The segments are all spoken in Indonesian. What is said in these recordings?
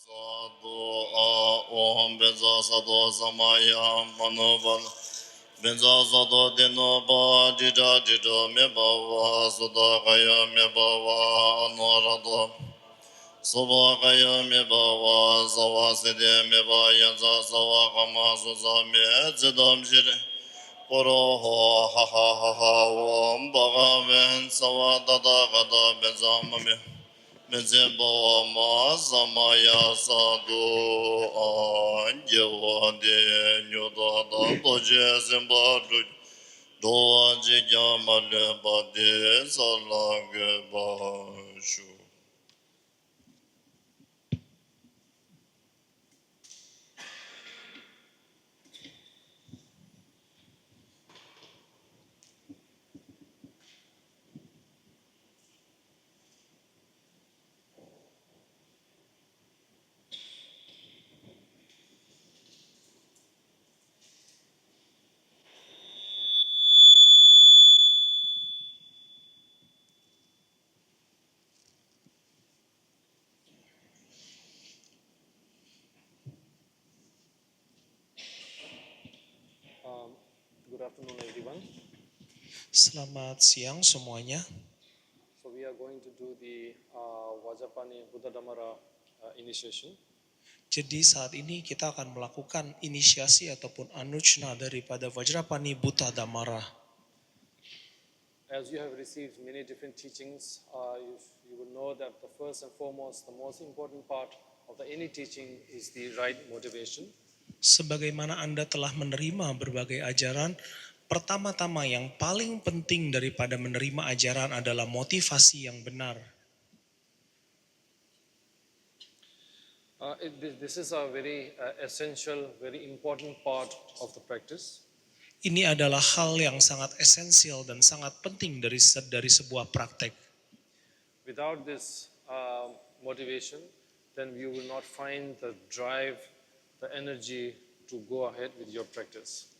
Sadu Om Benza Sadu Samaya Manubal Benza Sadu Dinoba Dida Dida Mebawa Suda Kaya Mebawa Anorado Suba Kaya Mebawa Sawa Sede Meba Yanza Sawa Kama Suzame Zidam Shire Koro Ho Ha Ha Ha Ha Om Bagaven Sawa Dada Gada Benza Mame Mezebo ma samaya sadu anjewa de nyoda da doje semba doa je jamale bade salage bashu. Good afternoon, everyone. Selamat siang semuanya. So we are going to do the Vajapani Buddha Dhammara initiation. Jadi saat ini kita akan melakukan inisiasi ataupun anuchna daripada Vajrapani Buddha Dhammara. As you have received many different teachings, you will know that the first and foremost, the most important part of any teaching is the right motivation. Sebagaimana Anda telah menerima berbagai ajaran, pertama-tama yang paling penting daripada menerima ajaran adalah motivasi yang benar. This is a very essential, very important part of the practice. Ini adalah hal yang sangat esensial dan sangat penting dari sebuah praktek. Without this motivation, then you will not find the drive, the energy to go ahead with your practice.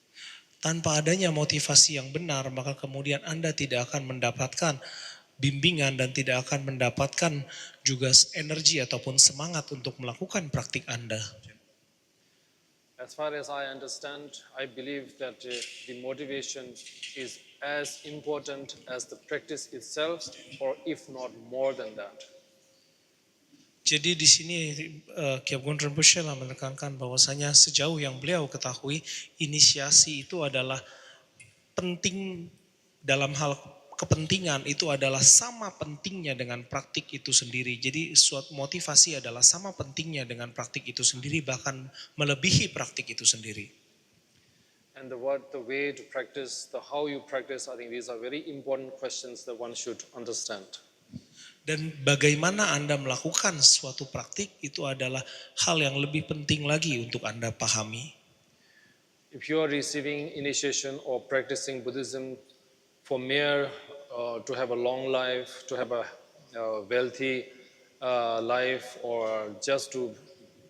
Tanpa adanya motivasi yang benar, maka kemudian Anda tidak akan mendapatkan bimbingan dan tidak akan mendapatkan juga energi ataupun semangat untuk melakukan praktik Anda. As far as I understand, I believe that the motivation is as important as the practice itself, or if not more than that. Jadi di sini Kyab Gun Rinpoche menekankan bahwasanya sejauh yang beliau ketahui, inisiasi itu adalah penting dalam hal kepentingan itu adalah sama pentingnya dengan praktik itu sendiri. Jadi suatu motivasi adalah sama pentingnya dengan praktik itu sendiri, bahkan melebihi praktik itu sendiri. And the way to practice, how you practice, I think these are very important questions that one should understand. Dan bagaimana Anda melakukan suatu praktik itu adalah hal yang lebih penting lagi untuk Anda pahami. If you are receiving initiation or practicing Buddhism for mere to have a long life, to have a wealthy life, or just to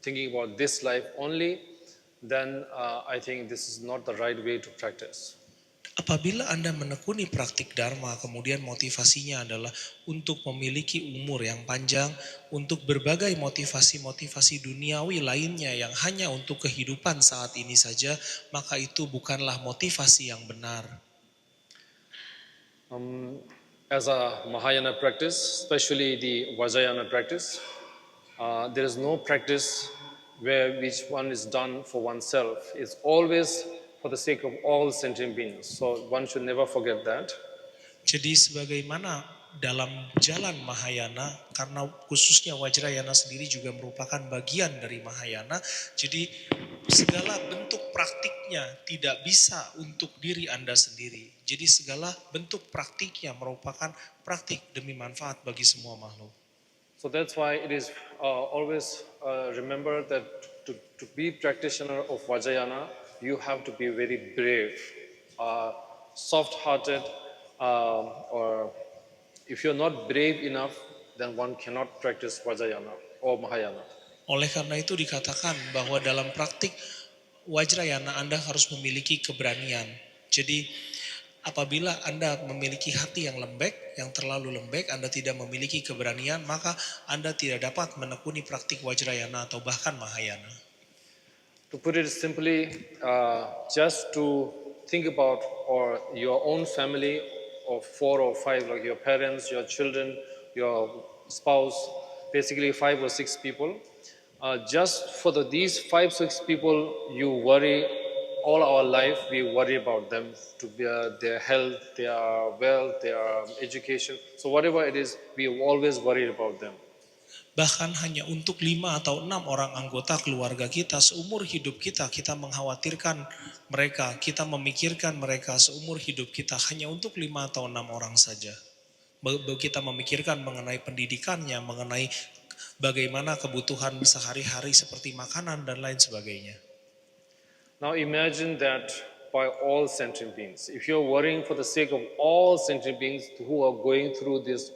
thinking about this life only, then I think this is not the right way to practice. Apabila Anda menekuni praktik Dharma, kemudian motivasinya adalah untuk memiliki umur yang panjang, untuk berbagai motivasi-motivasi duniawi lainnya yang hanya untuk kehidupan saat ini saja, maka itu bukanlah motivasi yang benar. As a Mahayana practice, especially the Vajrayana practice, there is no practice which one is done for oneself. It's always for the sake of all sentient beings. So one should never forget that. Jadi sebagaimana dalam jalan Mahayana, karena khususnya Vajrayana sendiri juga merupakan bagian dari Mahayana, jadi segala bentuk praktiknya tidak bisa untuk diri Anda sendiri. Jadi segala bentuk praktiknya merupakan praktik demi manfaat bagi semua makhluk. So that's why it is always remember that to be practitioner of Vajrayana, you have to be very brave, soft-hearted, or if you're not brave enough, then one cannot practice Vajrayana or Mahayana. Oleh karena itu dikatakan bahwa dalam praktik Vajrayana Anda harus memiliki keberanian. Jadi Apabila Anda memiliki hati yang lembek, yang terlalu lembek, Anda tidak memiliki keberanian, maka Anda tidak dapat menekuni praktik Vajrayana atau bahkan Mahayana. To put it simply, just to think about or your own family of 4 or 5, like your parents, your children, your spouse, basically 5 or 6 people. Just for these 5, 6 people, you worry all our life. We worry about them, to be, their health, their wealth, their education. So whatever it is, we always worry about them. Bahkan hanya untuk 5 atau 6 orang anggota keluarga kita, seumur hidup kita mengkhawatirkan mereka, kita memikirkan mereka seumur hidup kita hanya untuk 5 atau 6 orang saja. Kita memikirkan mengenai pendidikannya, mengenai bagaimana kebutuhan sehari-hari seperti makanan dan lain sebagainya. Now imagine that by all sentient beings. If you're worrying for the sake of all sentient beings who are going through this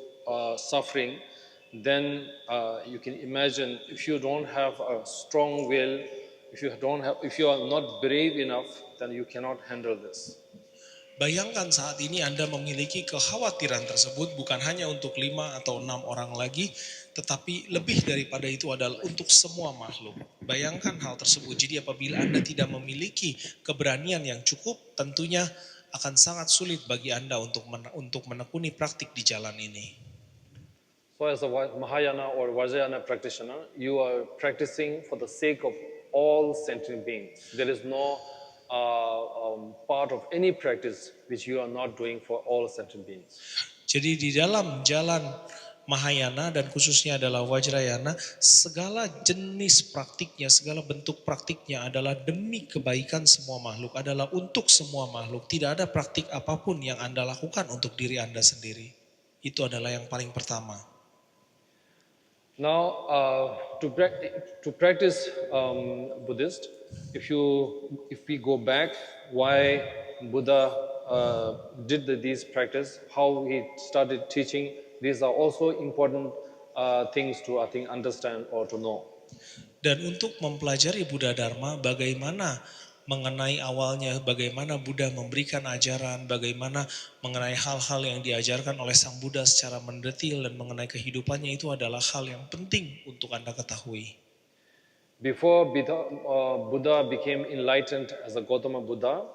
suffering, then you can imagine if you don't have a strong will, if you are not brave enough, then you cannot handle this. Bayangkan saat ini Anda memiliki kekhawatiran tersebut bukan hanya untuk 5 atau 6 orang lagi, tetapi lebih daripada itu adalah untuk semua makhluk. Bayangkan hal tersebut. Jadi apabila Anda tidak memiliki keberanian yang cukup, tentunya akan sangat sulit bagi Anda untuk menekuni praktik di jalan ini. So as a Mahayana or Vajrayana practitioner, you are practicing for the sake of all sentient beings. There is no part of any practice which you are not doing for all sentient beings. Jadi di dalam jalan Mahayana dan khususnya adalah Vajrayana, segala jenis praktiknya, segala bentuk praktiknya adalah demi kebaikan semua makhluk, adalah untuk semua makhluk. Tidak ada praktik apapun yang Anda lakukan untuk diri Anda sendiri. Itu adalah yang paling pertama. Now, to practice Buddhist, if we go back, why Buddha did these practice, how he started teaching, these are also important things to I think understand or to know. Dan untuk mempelajari Buddha Dharma, bagaimana mengenai awalnya, bagaimana Buddha memberikan ajaran, bagaimana mengenai hal-hal yang diajarkan oleh Sang Buddha secara mendetil dan mengenai kehidupannya, itu adalah hal yang penting untuk Anda ketahui. Before Buddha became enlightened as a Gautama Buddha,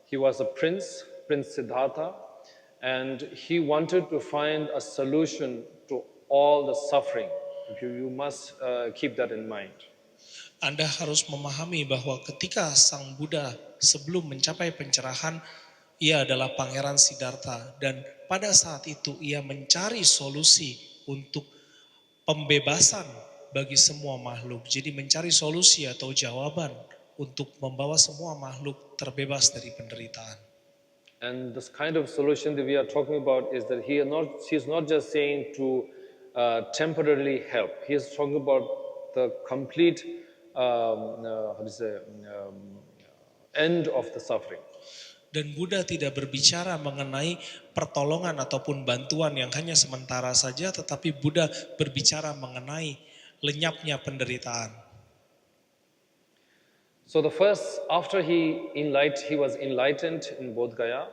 he was a Prince Siddhartha, and he wanted to find a solution to all the suffering. You must keep that in mind. Anda harus memahami bahwa ketika Sang Buddha sebelum mencapai pencerahan, ia adalah Pangeran Siddhartha, dan pada saat itu ia mencari solusi untuk pembebasan bagi semua makhluk. Jadi mencari solusi atau jawaban untuk membawa semua makhluk terbebas dari penderitaan. And this kind of solution that we are talking about is that he's not just saying to temporarily help. He is talking about the complete end of the suffering. Dan Buddha tidak berbicara mengenai pertolongan ataupun bantuan yang hanya sementara saja, tetapi Buddha berbicara mengenai lenyapnya penderitaan. So the first, after he was enlightened in Bodh Gaya.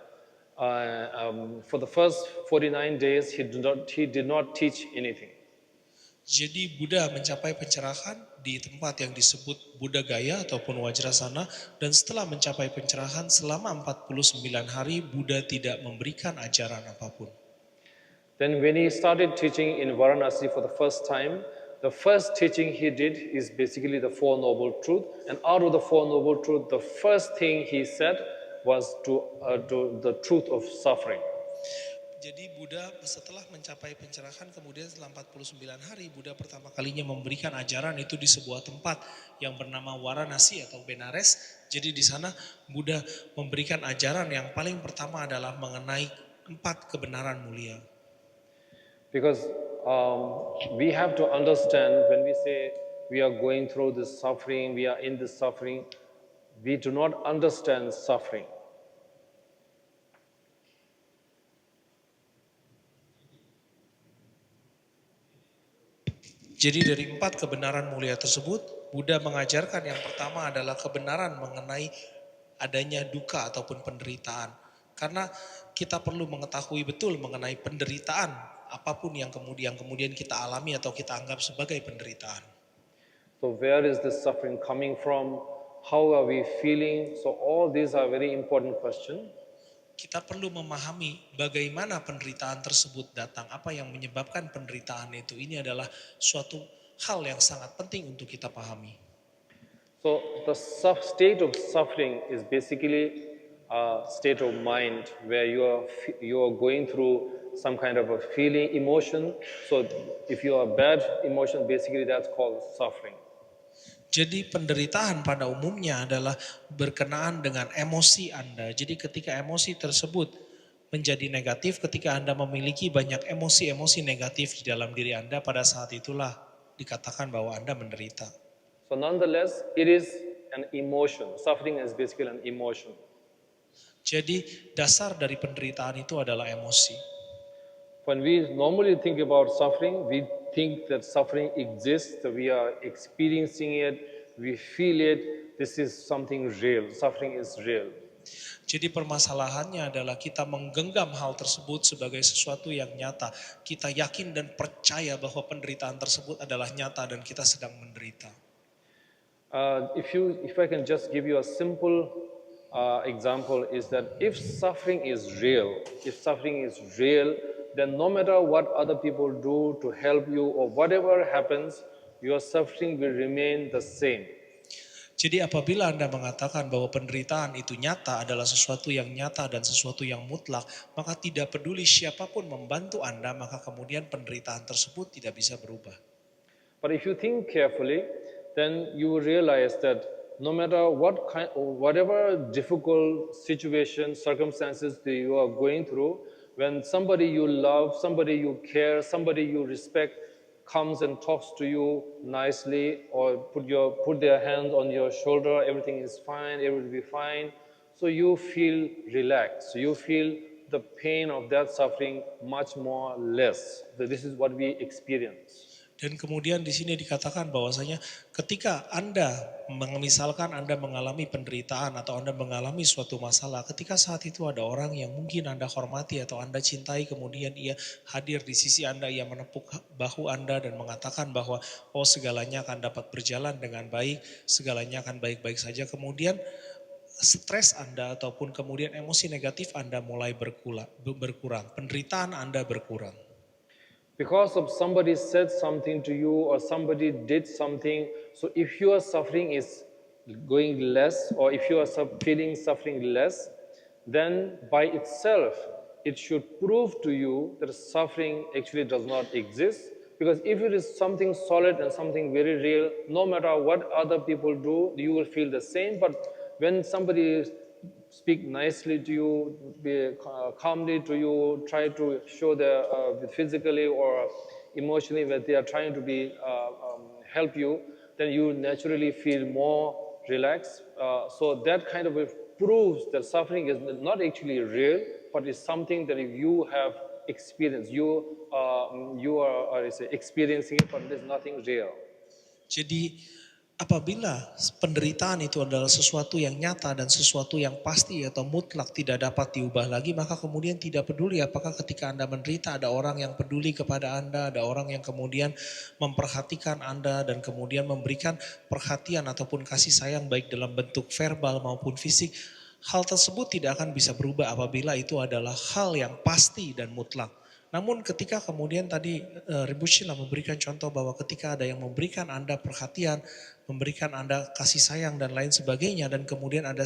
For the first 49 days, he did not teach anything. Jadi Buddha mencapai pencerahan di tempat yang disebut Buddha Gaya ataupun Wajrasana, dan setelah mencapai pencerahan selama 49 hari Buddha tidak memberikan ajaran apapun. Then when he started teaching in Varanasi for the first time, the first teaching he did is basically the Four Noble Truths, and out of the Four Noble Truths, the first thing he said was to the truth of suffering. Jadi Buddha setelah mencapai pencerahan, kemudian setelah 49 hari, Buddha pertama kalinya memberikan ajaran itu di sebuah tempat yang bernama Varanasi atau Benares. Jadi di sana Buddha memberikan ajaran yang paling pertama adalah mengenai 4 kebenaran mulia. Because we have to understand when we say we are going through this suffering, we are in this suffering, we do not understand suffering. Jadi dari 4 kebenaran mulia tersebut, Buddha mengajarkan yang pertama adalah kebenaran mengenai adanya duka ataupun penderitaan. Karena kita perlu mengetahui betul mengenai penderitaan apapun yang kemudian kita alami atau kita anggap sebagai penderitaan. So where is this suffering coming from? How are we feeling? So all these are very important questions. Kita perlu memahami bagaimana penderitaan tersebut datang, apa yang menyebabkan penderitaan itu. Ini adalah suatu hal yang sangat penting untuk kita pahami. So the state of suffering is basically a state of mind where you are going through some kind of a feeling, emotion. So if you are bad emotion, basically that's called suffering. Jadi penderitaan pada umumnya adalah berkenaan dengan emosi Anda. Jadi ketika emosi tersebut menjadi negatif, ketika Anda memiliki banyak emosi-emosi negatif di dalam diri Anda, pada saat itulah dikatakan bahwa Anda menderita. So nonetheless, it is an emotion. Suffering is basically an emotion. Jadi dasar dari penderitaan itu adalah emosi. When we normally think about suffering, we think that suffering exists, that we are experiencing it, we feel it, this is something real, suffering is real. Jadi permasalahannya adalah kita menggenggam hal tersebut sebagai sesuatu yang nyata. Kita yakin dan percaya bahwa penderitaan tersebut adalah nyata dan kita sedang menderita. If I can just give you a simple example, is that if suffering is real, then no matter what other people do to help you or whatever happens, your suffering will remain the same. Jadi apabila Anda mengatakan bahwa penderitaan itu nyata adalah sesuatu yang nyata dan sesuatu yang mutlak, maka tidak peduli siapapun membantu Anda, maka kemudian penderitaan tersebut tidak bisa berubah. But if you think carefully, then you will realize that no matter whatever difficult situation, circumstances that you are going through, when somebody you love, somebody you care, somebody you respect comes and talks to you nicely or put their hands on your shoulder, everything is fine, everything will be fine. So you feel relaxed. You feel the pain of that suffering much more less. So this is what we experience. Dan kemudian di sini dikatakan bahwasanya ketika misalkan Anda mengalami penderitaan atau Anda mengalami suatu masalah, ketika saat itu ada orang yang mungkin Anda hormati atau Anda cintai, kemudian ia hadir di sisi Anda, ia menepuk bahu Anda dan mengatakan bahwa segalanya akan dapat berjalan dengan baik, segalanya akan baik-baik saja. Kemudian stres Anda ataupun kemudian emosi negatif Anda mulai berkurang, penderitaan Anda berkurang. Because of somebody said something to you or somebody did something, so if your suffering is going less or if you are feeling suffering less, then by itself it should prove to you that suffering actually does not exist. Because if it is something solid and something very real, no matter what other people do, you will feel the same. But when somebody speak nicely to you, be calmly to you, try to show their physically or emotionally that they are trying to help you, then you naturally feel more relaxed. So that kind of proves that suffering is not actually real, but is something that you have experienced. You are experiencing it, but it is nothing real. Jadi apabila penderitaan itu adalah sesuatu yang nyata dan sesuatu yang pasti atau mutlak tidak dapat diubah lagi, maka kemudian tidak peduli apakah ketika Anda menderita ada orang yang peduli kepada Anda, ada orang yang kemudian memperhatikan Anda dan kemudian memberikan perhatian ataupun kasih sayang baik dalam bentuk verbal maupun fisik. Hal tersebut tidak akan bisa berubah apabila itu adalah hal yang pasti dan mutlak. Namun ketika kemudian tadi Rinpoche Shila memberikan contoh bahwa ketika ada yang memberikan Anda perhatian, memberikan Anda kasih sayang dan lain sebagainya, dan kemudian ada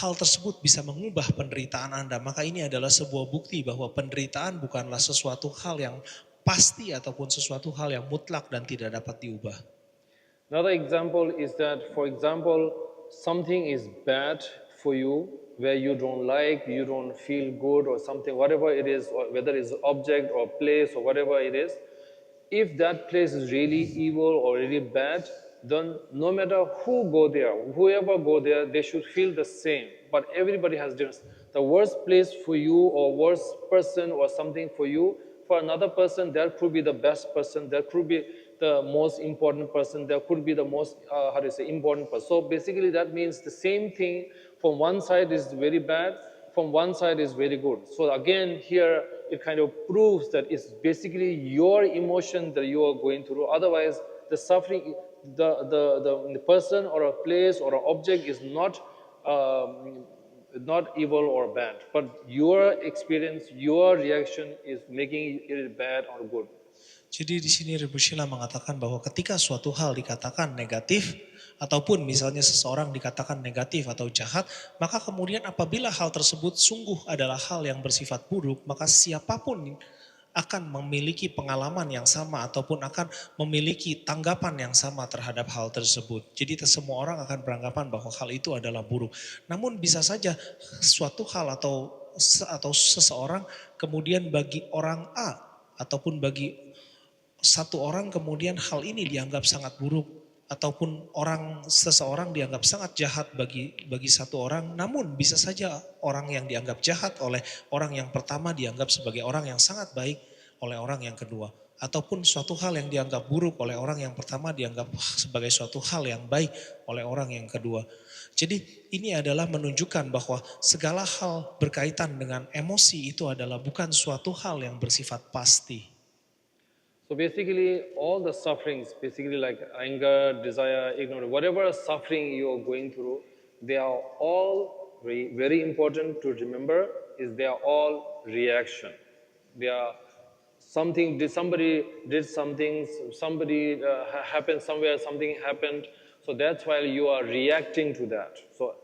hal tersebut bisa mengubah penderitaan Anda, maka ini adalah sebuah bukti bahwa penderitaan bukanlah sesuatu hal yang pasti ataupun sesuatu hal yang mutlak dan tidak dapat diubah. Another example is that, for example, something is bad for you, where you don't like, you don't feel good or something, whatever it is, or whether it's object or place or whatever it is, if that place is really evil or really bad, then no matter whoever go there, they should feel the same. But everybody has different. The worst place for you or worst person or something for you, for another person, that could be the best person, that could be the most important person, there could be the most, important person. So basically that means the same thing from one side is very bad, from one side is very good. So again, here it kind of proves that it's basically your emotion that you are going through. Otherwise, the suffering, the person or a place or an object is not evil or bad, but your experience, your reaction is making it bad or good. Jadi di sini Ibu Sheila mengatakan bahwa ketika suatu hal dikatakan negatif, ataupun misalnya seseorang dikatakan negatif atau jahat, maka kemudian apabila hal tersebut sungguh adalah hal yang bersifat buruk, maka siapapun akan memiliki pengalaman yang sama ataupun akan memiliki tanggapan yang sama terhadap hal tersebut. Jadi semua orang akan beranggapan bahwa hal itu adalah buruk. Namun bisa saja suatu hal atau seseorang kemudian bagi orang A ataupun bagi satu orang kemudian hal ini dianggap sangat buruk ataupun seseorang dianggap sangat jahat bagi satu orang, namun bisa saja orang yang dianggap jahat oleh orang yang pertama dianggap sebagai orang yang sangat baik oleh orang yang kedua, ataupun suatu hal yang dianggap buruk oleh orang yang pertama dianggap sebagai suatu hal yang baik oleh orang yang kedua. Jadi ini adalah menunjukkan bahwa segala hal berkaitan dengan emosi itu adalah bukan suatu hal yang bersifat pasti. So basically, all the sufferings, basically like anger, desire, ignorance, whatever suffering you are going through, they are all very important to remember. They are all reaction. They are somebody did something, somebody happened somewhere, something happened. So that's why you are reacting to that. So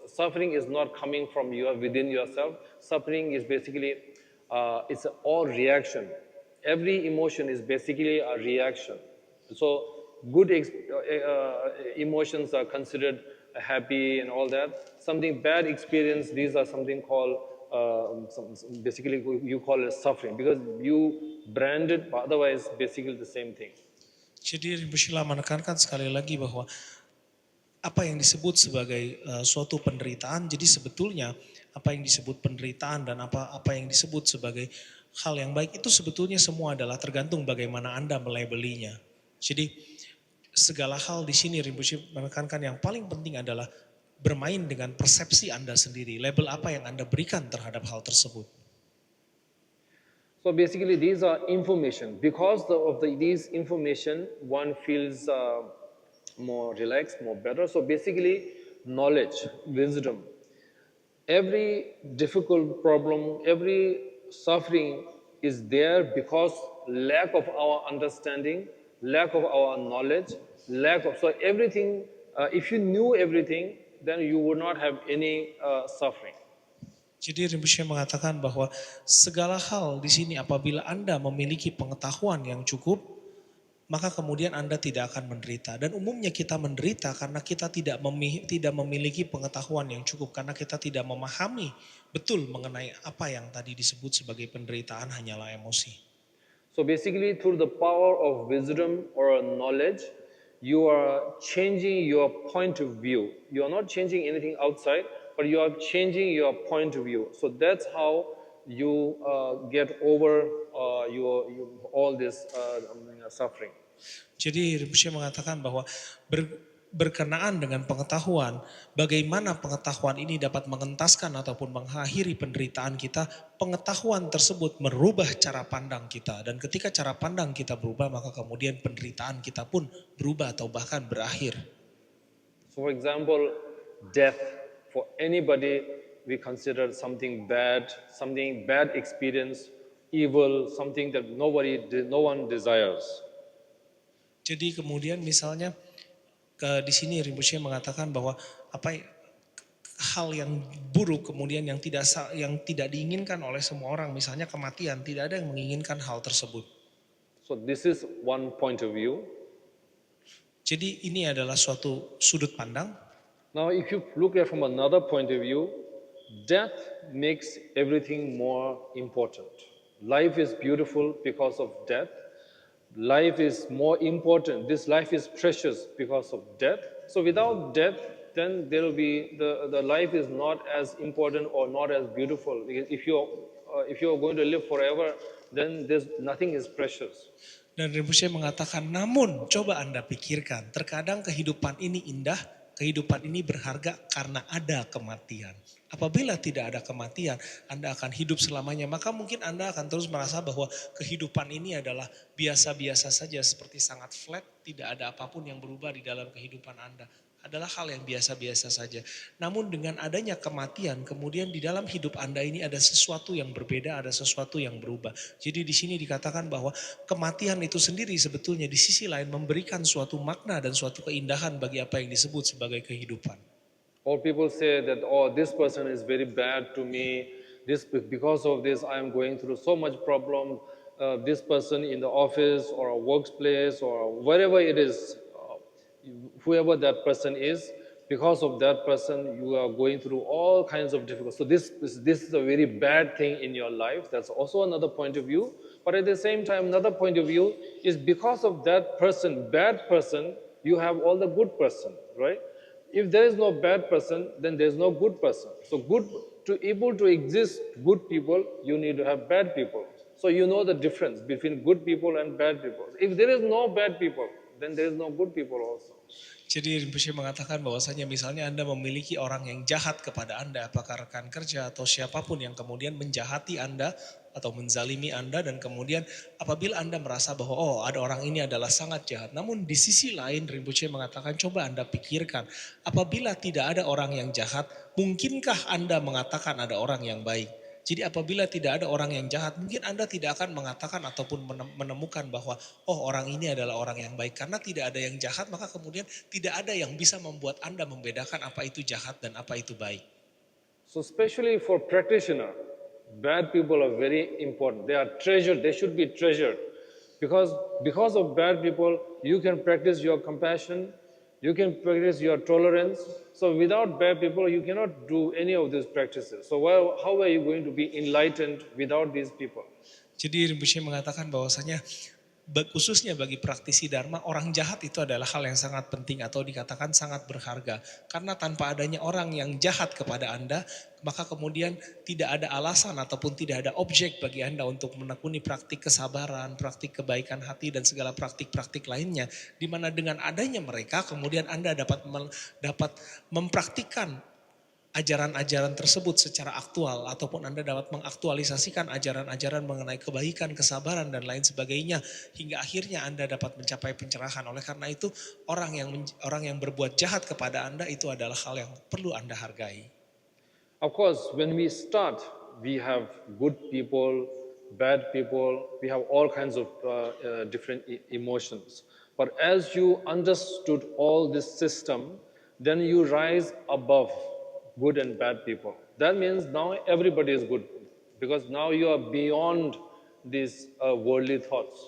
suffering is not coming from within yourself. Suffering is basically it's all reaction. Every emotion is basically a reaction. So good emotions are considered happy and all that. Something bad experience, these are something called, basically you call it suffering because you brand it, but otherwise basically the same thing. Jadi Ibu Sheila menekankan sekali lagi bahwa apa yang disebut sebagai suatu penderitaan, jadi sebetulnya apa yang disebut penderitaan dan apa yang disebut sebagai hal yang baik itu sebetulnya semua adalah tergantung bagaimana Anda melabelinya. Jadi segala hal di sini Rinpoche menekankan yang paling penting adalah bermain dengan persepsi Anda sendiri. Label apa yang Anda berikan terhadap hal tersebut. So basically these are information. Because of these information, one feels more relaxed, more better. So basically knowledge, wisdom. Every difficult problem, every suffering is there because lack of our understanding, lack of our knowledge, so everything, if you knew everything, then you would not have any suffering. Jadi Rinpoche mengatakan bahwa segala hal di sini apabila Anda memiliki pengetahuan yang cukup, maka kemudian Anda tidak akan menderita. Dan umumnya kita menderita karena kita tidak memiliki pengetahuan yang cukup, karena kita tidak memahami betul mengenai apa yang tadi disebut sebagai penderitaan hanyalah emosi. So basically through the power of wisdom or knowledge, you are changing your point of view. You are not changing anything outside, but you are changing your point of view. So that's how you get over all this suffering. Jadi Rinpoche mengatakan bahwa berkenaan dengan pengetahuan, bagaimana pengetahuan ini dapat mengentaskan ataupun mengakhiri penderitaan kita, pengetahuan tersebut merubah cara pandang kita. Dan ketika cara pandang kita berubah, maka kemudian penderitaan kita pun berubah atau bahkan berakhir. So for example, death, for anybody we consider something bad experience, evil, something that no one desires. Jadi kemudian misalnya di sini Rinpoche mengatakan bahwa hal yang buruk kemudian yang tidak diinginkan oleh semua orang, misalnya kematian, tidak ada yang menginginkan hal tersebut. So this is one point of view. Jadi ini adalah suatu sudut pandang. Now if you look at from another point of view, death makes everything more important. Life is beautiful because of death. Life is more important. This life is precious because of death. So without death, then there will be the life is not as important or not as beautiful. If you are going to live forever, then nothing is precious. Dan Rinpoche mengatakan, namun coba Anda pikirkan, terkadang kehidupan ini indah, kehidupan ini berharga karena ada kematian. Apabila tidak ada kematian, Anda akan hidup selamanya. Maka mungkin Anda akan terus merasa bahwa kehidupan ini adalah biasa-biasa saja, seperti sangat flat, tidak ada apapun yang berubah di dalam kehidupan Anda. Adalah hal yang biasa-biasa saja. Namun dengan adanya kematian, kemudian di dalam hidup Anda ini ada sesuatu yang berbeda, ada sesuatu yang berubah. Jadi di sini dikatakan bahwa kematian itu sendiri sebetulnya di sisi lain memberikan suatu makna dan suatu keindahan bagi apa yang disebut sebagai kehidupan. Or people say that, oh, this person is very bad to me. Because of this, I am going through so much problem. This person in the office or a workplace or wherever it is, whoever that person is, because of that person, you are going through all kinds of difficulties. So this is a very bad thing in your life. That's also another point of view. But at the same time, another point of view is because of that person, bad person, you have all the good person, right? If there is no bad person, then there is no good person. So to able to exist good people, you need to have bad people. So you know the difference between good people and bad people. If there is no bad people, then there is no good people also. Jadi Rinpoche mengatakan bahwasanya misalnya Anda memiliki orang yang jahat kepada Anda, apakah rekan kerja atau siapapun yang kemudian menjahati Anda atau menzalimi Anda, dan kemudian apabila Anda merasa bahwa oh ada orang ini adalah sangat jahat. Namun di sisi lain Rinpoche mengatakan coba Anda pikirkan, apabila tidak ada orang yang jahat, mungkinkah Anda mengatakan ada orang yang baik? Jadi apabila tidak ada orang yang jahat, mungkin Anda tidak akan mengatakan ataupun menemukan bahwa oh orang ini adalah orang yang baik. Karena tidak ada yang jahat, maka kemudian tidak ada yang bisa membuat Anda membedakan apa itu jahat dan apa itu baik. So especially for practitioner, bad people are very important. They are treasured. They should be treasured. Because of bad people, you can practice your compassion, you can practice your tolerance. So without bad people, you cannot do any of these practices. So how are you going to be enlightened without these people? Jadi Rinpoche mengatakan bahwasanya khususnya bagi praktisi Dharma, orang jahat itu adalah hal yang sangat penting atau dikatakan sangat berharga. Karena tanpa adanya orang yang jahat kepada Anda, maka kemudian tidak ada alasan ataupun tidak ada objek bagi Anda untuk menekuni praktik kesabaran, praktik kebaikan hati, dan segala praktik-praktik lainnya. Di mana dengan adanya mereka, kemudian Anda dapat mempraktikkan ajaran-ajaran tersebut secara aktual, ataupun Anda dapat mengaktualisasikan ajaran-ajaran mengenai kebaikan, kesabaran, dan lain sebagainya, hingga akhirnya Anda dapat mencapai pencerahan. Oleh karena itu, orang yang berbuat jahat kepada Anda itu adalah hal yang perlu Anda hargai. Of course, when we start, we have good people, bad people, we have all kinds of different emotions. But as you understood all this system, then you rise above good and bad people. That means now everybody is good, because now you are beyond these worldly thoughts.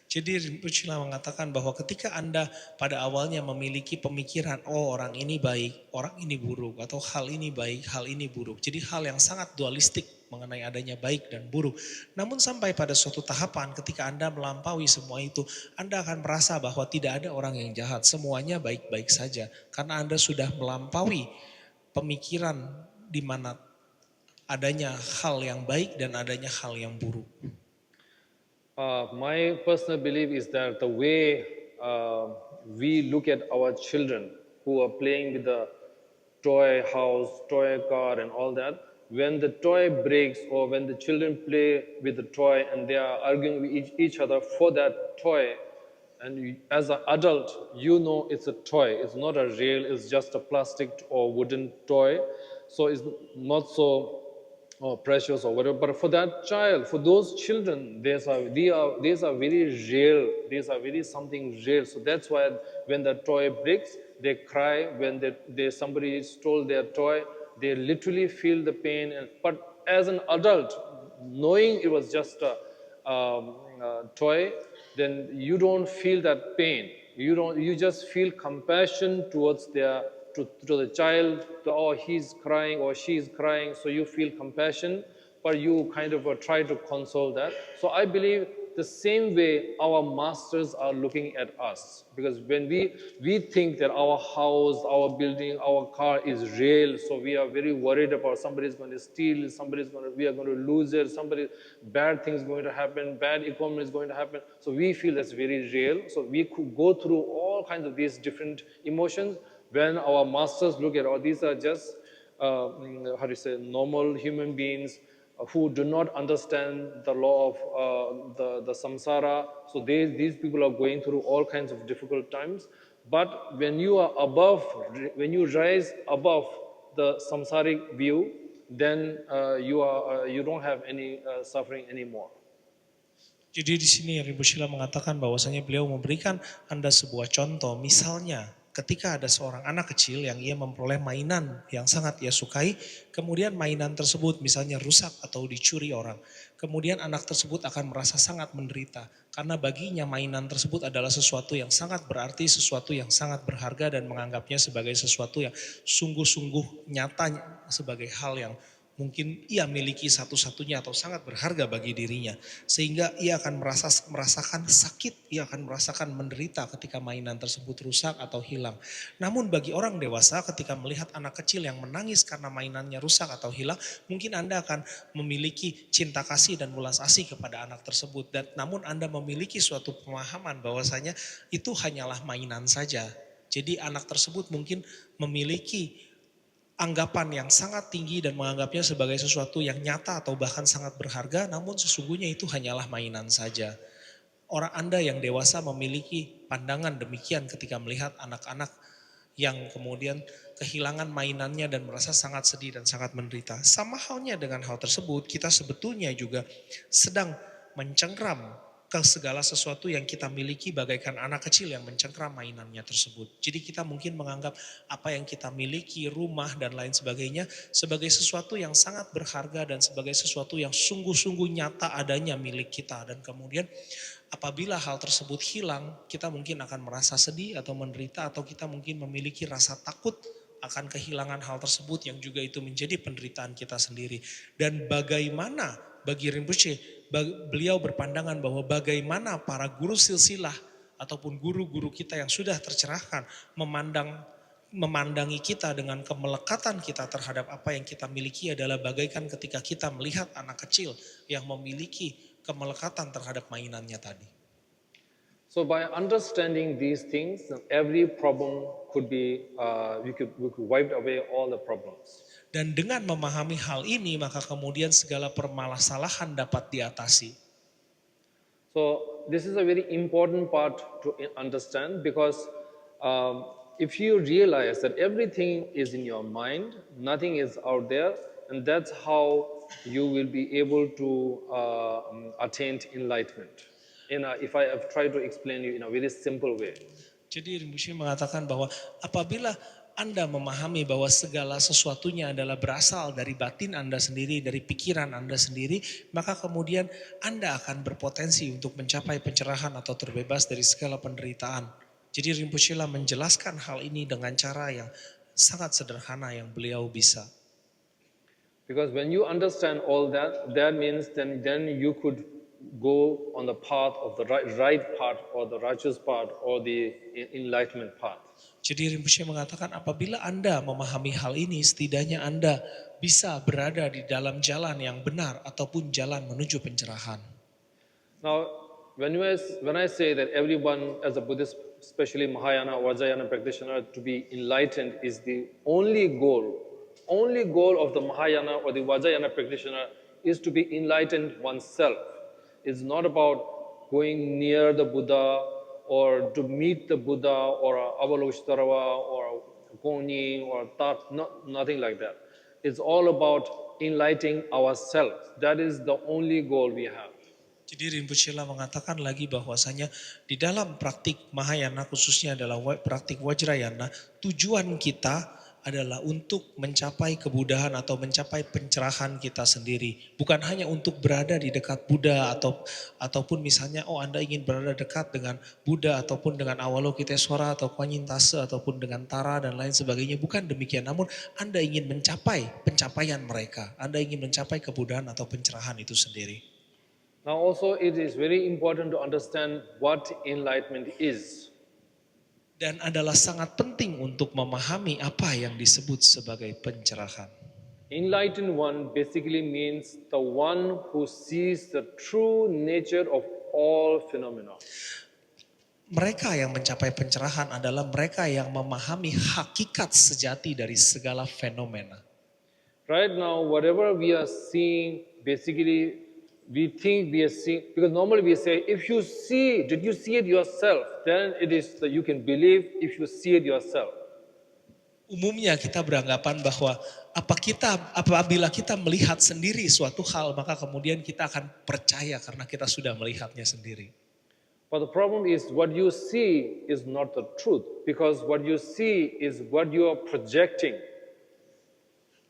Jadi Rinpoche mengatakan bahwa ketika Anda pada awalnya memiliki pemikiran, oh orang ini baik, orang ini buruk, atau hal ini baik, hal ini buruk. Jadi hal yang sangat dualistik mengenai adanya baik dan buruk. Namun sampai pada suatu tahapan ketika Anda melampaui semua itu, Anda akan merasa bahwa tidak ada orang yang jahat, semuanya baik-baik saja. Karena Anda sudah melampaui pemikiran di mana adanya hal yang baik dan adanya hal yang buruk. My personal belief is that the way we look at our children who are playing with the toy house, toy car and all that, when the toy breaks or when the children play with the toy and they are arguing with each other for that toy, and as an adult, you know it's a toy, it's not a real, it's just a plastic or wooden toy, so it's not so precious or whatever. But for that child, for those children, these are very real, these are very something real. So that's why when the toy breaks, they cry. When somebody stole their toy, they literally feel the pain. But as an adult, knowing it was just a toy, then you don't feel that pain. You just feel compassion towards to the child. Oh, he's crying or she's crying, so you feel compassion, but you kind of try to console that. So I believe the same way our masters are looking at us, because when we think that our house, our building, our car is real, so we are very worried about somebody's going to steal, we are going to lose it, bad things going to happen, bad economy is going to happen. So we feel that's very real. So we could go through all kinds of these different emotions. When our masters look at, oh, these are just how do you say, normal human beings who do not understand the law of the samsara. So these people are going through all kinds of difficult times. But when you are above, when you rise above the samsaric view, then you don't have any suffering anymore. Jadi di sini Rinpoche Shila mengatakan bahwasanya beliau memberikan Anda sebuah contoh, misalnya ketika ada seorang anak kecil yang ia memperoleh mainan yang sangat ia sukai, kemudian mainan tersebut misalnya rusak atau dicuri orang. Kemudian anak tersebut akan merasa sangat menderita karena baginya mainan tersebut adalah sesuatu yang sangat berarti, sesuatu yang sangat berharga dan menganggapnya sebagai sesuatu yang sungguh-sungguh nyata sebagai hal yang mungkin ia miliki satu-satunya atau sangat berharga bagi dirinya. Sehingga ia akan merasakan sakit, ia akan merasakan menderita ketika mainan tersebut rusak atau hilang. Namun bagi orang dewasa ketika melihat anak kecil yang menangis karena mainannya rusak atau hilang, mungkin Anda akan memiliki cinta kasih dan welas asih kepada anak tersebut. Dan namun Anda memiliki suatu pemahaman bahwasanya itu hanyalah mainan saja. Jadi anak tersebut mungkin memiliki anggapan yang sangat tinggi dan menganggapnya sebagai sesuatu yang nyata atau bahkan sangat berharga, namun sesungguhnya itu hanyalah mainan saja. Orang Anda yang dewasa memiliki pandangan demikian ketika melihat anak-anak yang kemudian kehilangan mainannya dan merasa sangat sedih dan sangat menderita. Sama halnya dengan hal tersebut, kita sebetulnya juga sedang mencengkram ke segala sesuatu yang kita miliki bagaikan anak kecil yang mencengkram mainannya tersebut. Jadi kita mungkin menganggap apa yang kita miliki, rumah dan lain sebagainya sebagai sesuatu yang sangat berharga dan sebagai sesuatu yang sungguh-sungguh nyata adanya milik kita. Dan kemudian apabila hal tersebut hilang, kita mungkin akan merasa sedih atau menderita atau kita mungkin memiliki rasa takut akan kehilangan hal tersebut yang juga itu menjadi penderitaan kita sendiri. Dan bagaimana bagi Rinpoche, beliau berpandangan bahwa bagaimana para guru silsilah ataupun guru-guru kita yang sudah tercerahkan memandangi kita dengan kemelekatan kita terhadap apa yang kita miliki adalah bagaikan ketika kita melihat anak kecil yang memiliki kemelekatan terhadap mainannya tadi. So by understanding these things, every problem could be, we could wipe away all the problems. Dan dengan memahami hal ini, maka kemudian segala permasalahan dapat diatasi. So this is a very important part to understand because if you realize that everything is in your mind, nothing is out there, and that's how you will be able to attain enlightenment. If I have tried to explain you in a very simple way. Jadi Rinpoche mengatakan bahwa apabila Anda memahami bahwa segala sesuatunya adalah berasal dari batin Anda sendiri, dari pikiran Anda sendiri, maka kemudian Anda akan berpotensi untuk mencapai pencerahan atau terbebas dari segala penderitaan. Jadi Rinpoche menjelaskan hal ini dengan cara yang sangat sederhana yang beliau bisa. Because when you understand all that, that means then you could go on the path of the right path or the righteous path or the enlightenment path. Jadi Rinpoche mengatakan apabila Anda memahami hal ini, setidaknya Anda bisa berada di dalam jalan yang benar ataupun jalan menuju pencerahan. Now, when I say that everyone as a Buddhist, especially Mahayana or Vajrayana practitioner, to be enlightened is the only goal of the Mahayana or the Vajrayana practitioner is to be enlightened oneself. It's not about going near the Buddha or to meet the Buddha or Avalokiteshvara or Goni or Tat, nothing like that. It's all about enlightening ourselves. That is the only goal we have. Jadi Rinpoche mengatakan lagi bahwasanya di dalam praktik Mahayana khususnya adalah praktik Vajrayana, tujuan kita adalah untuk mencapai kebudahan atau mencapai pencerahan kita sendiri. Bukan hanya untuk berada di dekat Buddha ataupun misalnya Anda ingin berada dekat dengan Buddha ataupun dengan Avalokiteshvara atau Kuan Yin Tase ataupun dengan Tara dan lain sebagainya. Bukan demikian, namun Anda ingin mencapai pencapaian mereka. Anda ingin mencapai kebudahan atau pencerahan itu sendiri. Now also it is very important to understand what enlightenment is. Dan adalah sangat penting untuk memahami apa yang disebut sebagai pencerahan. Enlightened one basically means the one who sees the true nature of all phenomena. Mereka yang mencapai pencerahan adalah mereka yang memahami hakikat sejati dari segala fenomena. Right now, whatever we are seeing, basically, we think we are seeing, because normally we say, if you see, did you see it yourself? Then it is that you can believe if you see it yourself. Umumnya kita beranggapan bahwa apabila kita melihat sendiri suatu hal, maka kemudian kita akan percaya karena kita sudah melihatnya sendiri. But the problem is what you see is not the truth, because what you see is what you are projecting.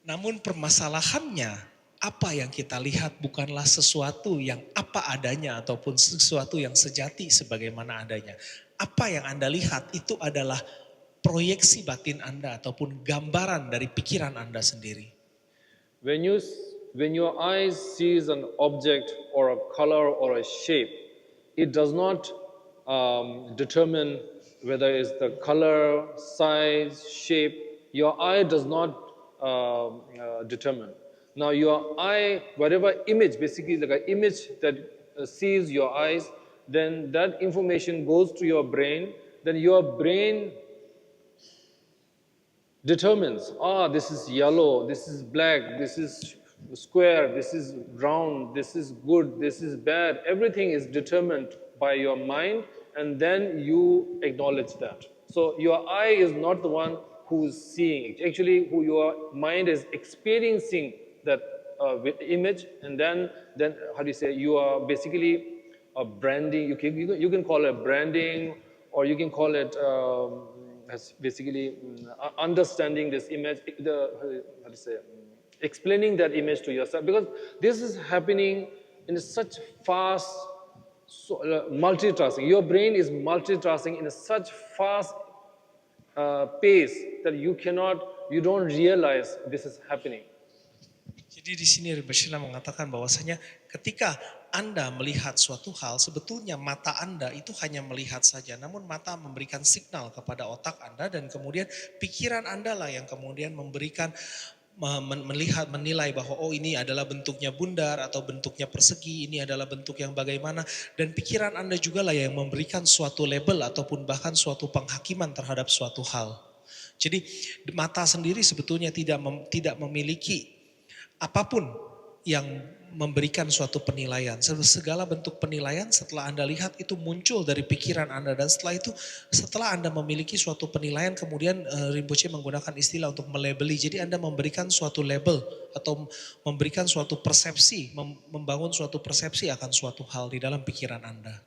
Namun permasalahannya, apa yang kita lihat bukanlah sesuatu yang apa adanya ataupun sesuatu yang sejati sebagaimana adanya. Apa yang Anda lihat itu adalah proyeksi batin Anda ataupun gambaran dari pikiran Anda sendiri. When your eyes sees an object or a color or a shape, it does not determine whether it's the color, size, shape. Your eye does not determine. Now your eye, whatever image, basically like an image that sees your eyes, then that information goes to your brain. Then your brain determines, this is yellow, this is black, this is square, this is round, this is good, this is bad. Everything is determined by your mind, and then you acknowledge that. So your eye is not the one who is seeing it. Actually, who your mind is experiencing that image, and then how do you say, you are basically branding. You can call it branding, or you can call it as basically understanding this image, how to say, explaining that image to yourself, because this is happening in such fast multitasking. Your brain is multitasking in such fast pace that you don't realize this is happening. Jadi di sini Rinpoche mengatakan bahwasanya ketika Anda melihat suatu hal, sebetulnya mata Anda itu hanya melihat saja. Namun mata memberikan signal kepada otak Anda, dan kemudian pikiran Anda lah yang kemudian memberikan menilai bahwa ini adalah bentuknya bundar atau bentuknya persegi, ini adalah bentuk yang bagaimana, dan pikiran Anda juga lah yang memberikan suatu label ataupun bahkan suatu penghakiman terhadap suatu hal. Jadi mata sendiri sebetulnya tidak memiliki apapun yang memberikan suatu penilaian. Segala bentuk penilaian setelah Anda lihat itu muncul dari pikiran Anda, dan setelah Anda memiliki suatu penilaian, kemudian Rinpoche menggunakan istilah untuk melabeli. Jadi Anda memberikan suatu label atau memberikan suatu persepsi, membangun suatu persepsi akan suatu hal di dalam pikiran Anda.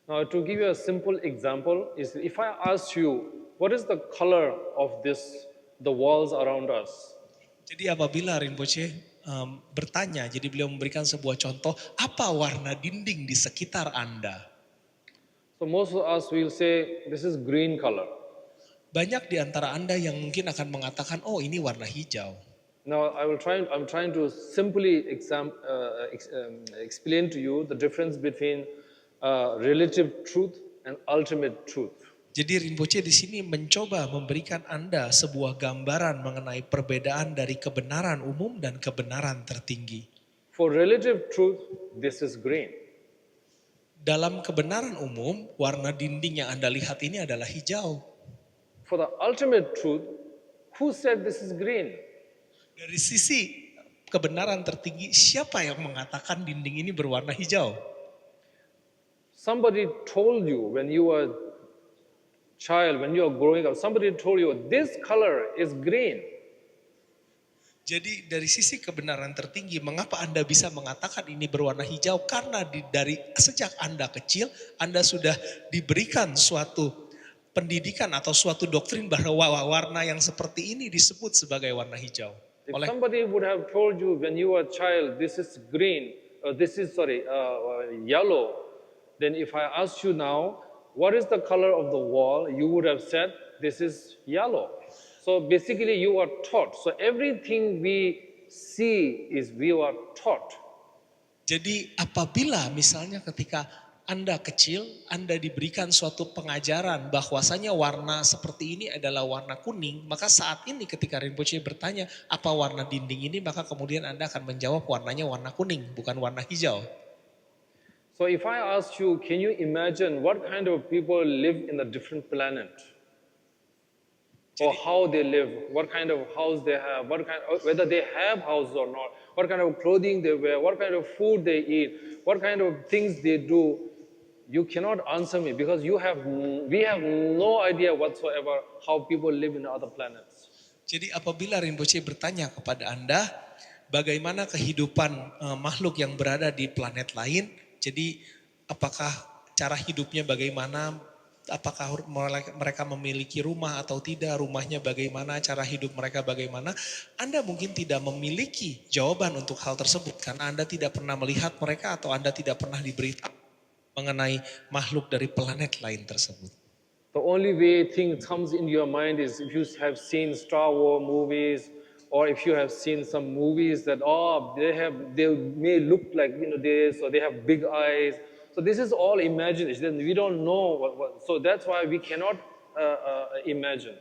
Now to give you a simple example is, if I ask you, what is the color of the walls around us? Jadi apabila Rinpoche bertanya, jadi beliau memberikan sebuah contoh, apa warna dinding di sekitar Anda? So most of us will say, this is green color. Banyak di antara Anda yang mungkin akan mengatakan, oh ini warna hijau. Now I'm trying to simply explain to you the difference between relative truth and ultimate truth. Jadi Rinpoche di sini mencoba memberikan Anda sebuah gambaran mengenai perbedaan dari kebenaran umum dan kebenaran tertinggi. For relative truth, this is green. Dalam kebenaran umum, warna dinding yang Anda lihat ini adalah hijau. For the ultimate truth, who said this is green? Dari sisi kebenaran tertinggi, siapa yang mengatakan dinding ini berwarna hijau? Somebody told you when you were child, when you are growing up, somebody told you this color is green. Jadi dari sisi kebenaran tertinggi, mengapa Anda bisa mengatakan ini berwarna hijau? Karena dari sejak Anda kecil, Anda sudah diberikan suatu pendidikan atau suatu doktrin bahwa warna yang seperti ini disebut sebagai warna hijau. If somebody would have told you when you were a child, this is green, yellow, then if I ask you now, what is the color of the wall? You would have said, this is yellow. So basically you are taught. So everything we see is we are taught. Jadi apabila misalnya ketika Anda kecil, Anda diberikan suatu pengajaran bahwasanya warna seperti ini adalah warna kuning, maka saat ini ketika Rinpoche bertanya apa warna dinding ini, maka kemudian Anda akan menjawab warnanya warna kuning, bukan warna hijau. So if I ask you, can you imagine what kind of people live in a different planet? or Jadi how they live, what kind of house they have, whether they have house or not, what kind of clothing they wear, what kind of food they eat, what kind of things they do. You cannot answer me because we have no idea whatsoever how people live in other planets. Jadi apabila Rinpoche bertanya kepada Anda, bagaimana kehidupan makhluk yang berada di planet lain, jadi apakah cara hidupnya bagaimana, apakah mereka memiliki rumah atau tidak, rumahnya bagaimana, cara hidup mereka bagaimana, Anda mungkin tidak memiliki jawaban untuk hal tersebut karena Anda tidak pernah melihat mereka atau Anda tidak pernah diberitahu mengenai makhluk dari planet lain tersebut. The only way things comes in your mind is if you have seen Star Wars movies, or if you have seen some movies that they may look like this, or they have big eyes. So this is all imagination. We don't know so that's why we cannot imagine.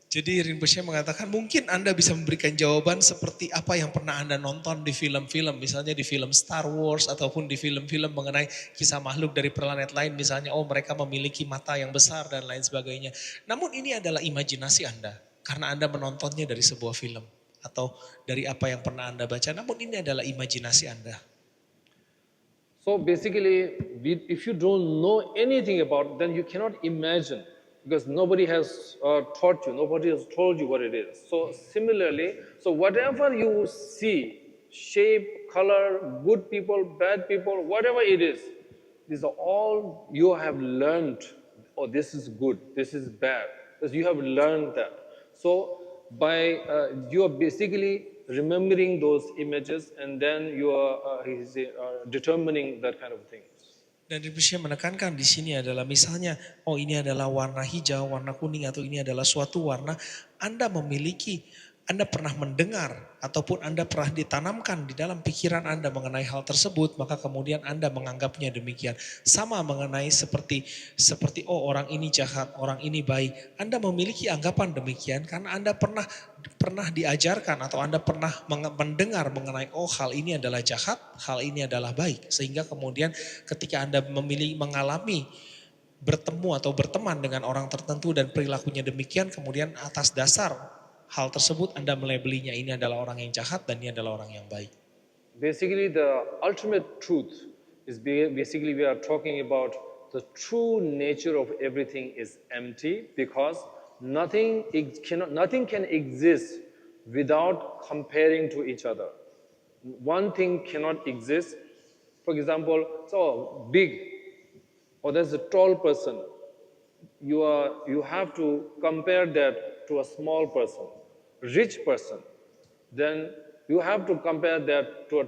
Jadi Rinpoche mengatakan mungkin Anda bisa memberikan jawaban seperti apa yang pernah Anda nonton di film-film. Misalnya di film Star Wars ataupun di film-film mengenai kisah makhluk dari planet lain. Misalnya mereka memiliki mata yang besar dan lain sebagainya. Namun ini adalah imajinasi Anda. Karena Anda menontonnya dari sebuah film. Atau dari apa yang pernah Anda baca. Namun ini adalah imajinasi Anda. So basically, if you don't know anything about it, then you cannot imagine. Because nobody has taught you, nobody has told you what it is. So similarly, so whatever you see, shape, color, good people, bad people, whatever it is, these are all you have learned. Oh, this is good, this is bad. Because you have learned that. So by you are basically remembering those images, and then you are determining that kind of thing. Dan Rinpoche menekankan di sini adalah misalnya, ini adalah warna hijau, warna kuning, atau ini adalah suatu warna. Anda memiliki, Anda pernah mendengar, ataupun Anda pernah ditanamkan di dalam pikiran Anda mengenai hal tersebut, maka kemudian Anda menganggapnya demikian. Sama mengenai seperti orang ini jahat, orang ini baik. Anda memiliki anggapan demikian karena Anda pernah diajarkan atau Anda pernah mendengar mengenai hal ini adalah jahat, hal ini adalah baik. Sehingga kemudian ketika Anda mengalami bertemu atau berteman dengan orang tertentu dan perilakunya demikian, kemudian atas dasar hal tersebut Anda melabelinya ini adalah orang yang jahat dan ini adalah orang yang baik. Basically the ultimate truth is basically we are talking about the true nature of everything is empty, because nothing can exist without comparing to each other. One thing cannot exist. For example, so big, or there's a tall person. You have to compare that to a small person, rich person. Then you have to compare that to a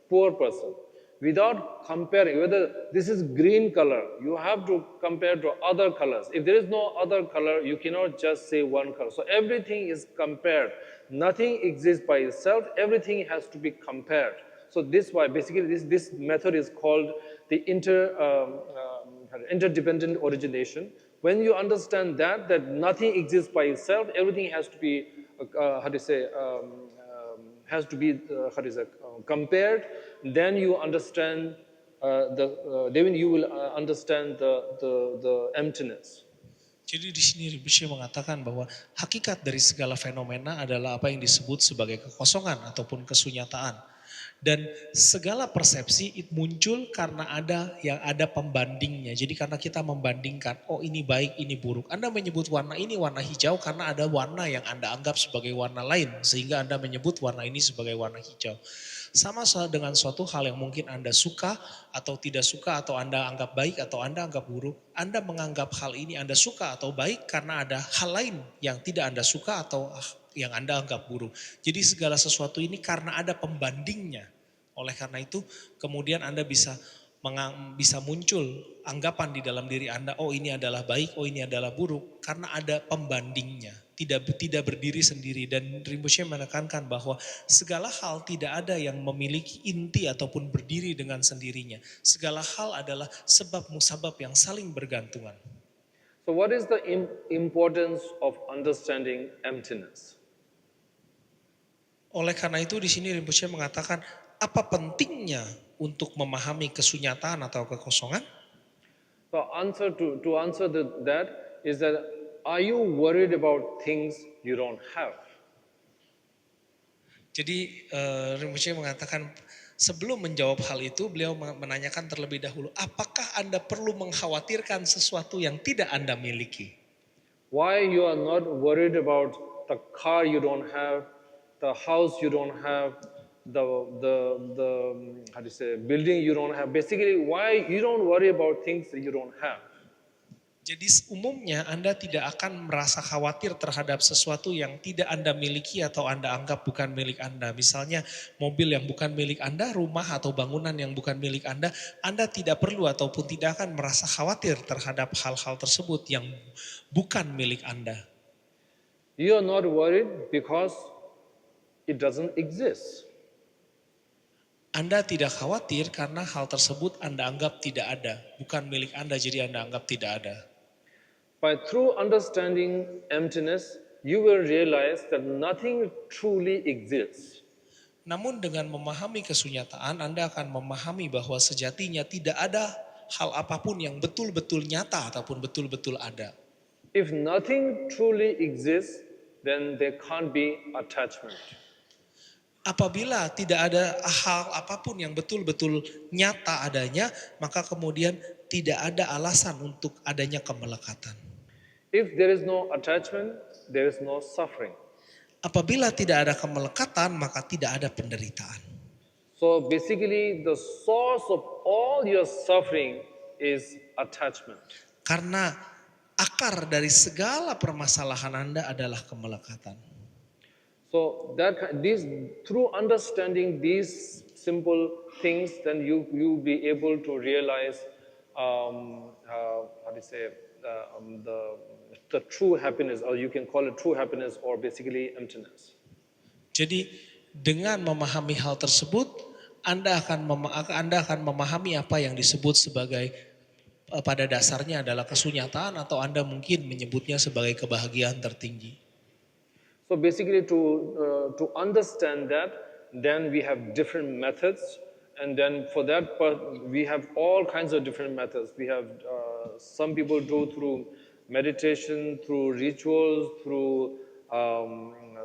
poor person. Without comparing, whether this is green color, you have to compare to other colors. If there is no other color, you cannot just say one color. So everything is compared. Nothing exists by itself. Everything has to be compared. So this why basically this method is called the interdependent origination. When you understand that nothing exists by itself, everything has to be compared. Then you understand then you will understand the emptiness. Jadi di sini Rinpoche mengatakan bahwa hakikat dari segala fenomena adalah apa yang disebut sebagai kekosongan ataupun kesunyataan. Dan segala persepsi muncul karena ada pembandingnya. Jadi karena kita membandingkan, ini baik, ini buruk. Anda menyebut warna ini warna hijau karena ada warna yang Anda anggap sebagai warna lain. Sehingga Anda menyebut warna ini sebagai warna hijau. Sama dengan suatu hal yang mungkin Anda suka atau tidak suka, atau Anda anggap baik atau Anda anggap buruk. Anda menganggap hal ini Anda suka atau baik karena ada hal lain yang tidak Anda suka atau yang Anda anggap buruk. Jadi segala sesuatu ini karena ada pembandingnya. Oleh karena itu kemudian Anda bisa muncul anggapan di dalam diri Anda, ini adalah baik, ini adalah buruk, karena ada pembandingnya, tidak berdiri sendiri. Dan Rinpoche menekankan bahwa segala hal tidak ada yang memiliki inti ataupun berdiri dengan sendirinya. Segala hal adalah sebab musabab yang saling bergantungan. So what is the importance of understanding emptiness? Oleh karena itu di sini Rinpoche mengatakan, apa pentingnya untuk memahami kesunyataan atau kekosongan? So answer to answer that is that are you worried about things you don't have? Jadi Rinpoche mengatakan sebelum menjawab hal itu beliau menanyakan terlebih dahulu, apakah Anda perlu mengkhawatirkan sesuatu yang tidak Anda miliki? Why you are not worried about the car you don't have, the house you don't have, the how do you say, building you don't have? Basically, why you don't worry about things that you don't have? Jadi umumnya Anda tidak akan merasa khawatir terhadap sesuatu yang tidak Anda miliki atau Anda anggap bukan milik Anda. Misalnya mobil yang bukan milik Anda, rumah atau bangunan yang bukan milik Anda tidak perlu ataupun tidak akan merasa khawatir terhadap hal-hal tersebut yang bukan milik Anda. You are not worried because it doesn't exist. Anda tidak khawatir karena hal tersebut Anda anggap tidak ada, bukan milik Anda jadi Anda anggap tidak ada. By through understanding emptiness, you will realize that nothing truly exists. Namun dengan memahami kesunyataan, Anda akan memahami bahwa sejatinya tidak ada hal apapun yang betul-betul nyata ataupun betul-betul ada. If nothing truly exists, then there can't be attachment. Apabila tidak ada hal apapun yang betul-betul nyata adanya, maka kemudian tidak ada alasan untuk adanya kemelekatan. If there is no attachment, there is no suffering. Apabila tidak ada kemelekatan, maka tidak ada penderitaan. So basically, the source of all your suffering is attachment. Karena akar dari segala permasalahan Anda adalah kemelekatan. So through understanding these simple things, then you be able to realize the true happiness, or you can call it true happiness, or basically emptiness. Jadi dengan memahami hal tersebut, Anda akan memahami apa yang disebut sebagai pada dasarnya adalah kesunyataan, atau Anda mungkin menyebutnya sebagai kebahagiaan tertinggi. So basically, to understand that, then we have different methods, and then for that we have all kinds of different methods. We have some people do through meditation, through rituals, through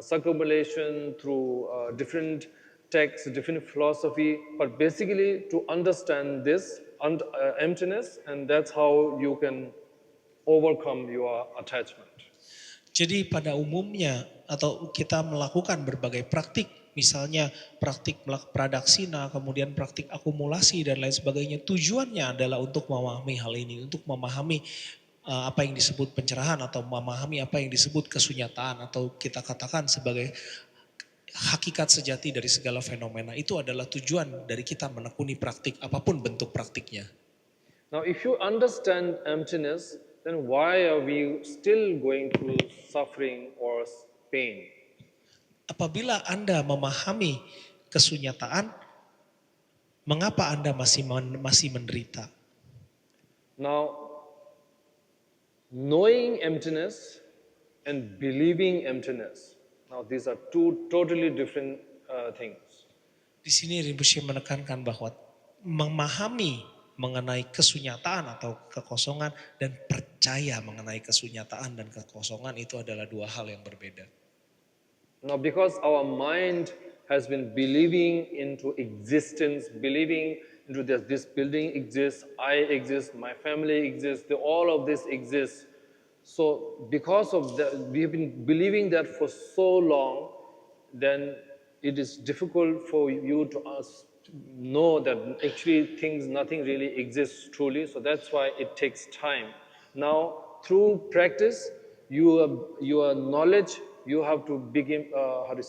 circumambulation, through different texts, different philosophy. But basically, to understand this emptiness, and that's how you can overcome your attachment. Jadi pada umumnya atau kita melakukan berbagai praktik, misalnya praktik pradaksina, kemudian praktik akumulasi dan lain sebagainya. Tujuannya adalah untuk memahami hal ini, untuk memahami apa yang disebut pencerahan atau memahami apa yang disebut kesunyataan atau kita katakan sebagai hakikat sejati dari segala fenomena. Itu adalah tujuan dari kita menekuni praktik apapun bentuk praktiknya. Now if you understand emptiness, then why are we still going through suffering or pain? Apabila Anda memahami kesunyataan, mengapa Anda masih menderita? Now, knowing emptiness and believing emptiness. Now, these are two totally different things. Di sini Rinpoche menekankan bahwa memahami mengenai kesunyataan atau kekosongan dan percaya mengenai kesunyataan dan kekosongan itu adalah dua hal yang berbeda. Now, because our mind has been believing into existence, believing into this building exists, I exist, my family exists, all of this exists. So, because of that, we have been believing that for so long, then it is difficult for you to know that actually nothing really exists truly. So that's why it takes time. Now, through practice, your knowledge, you have to begin,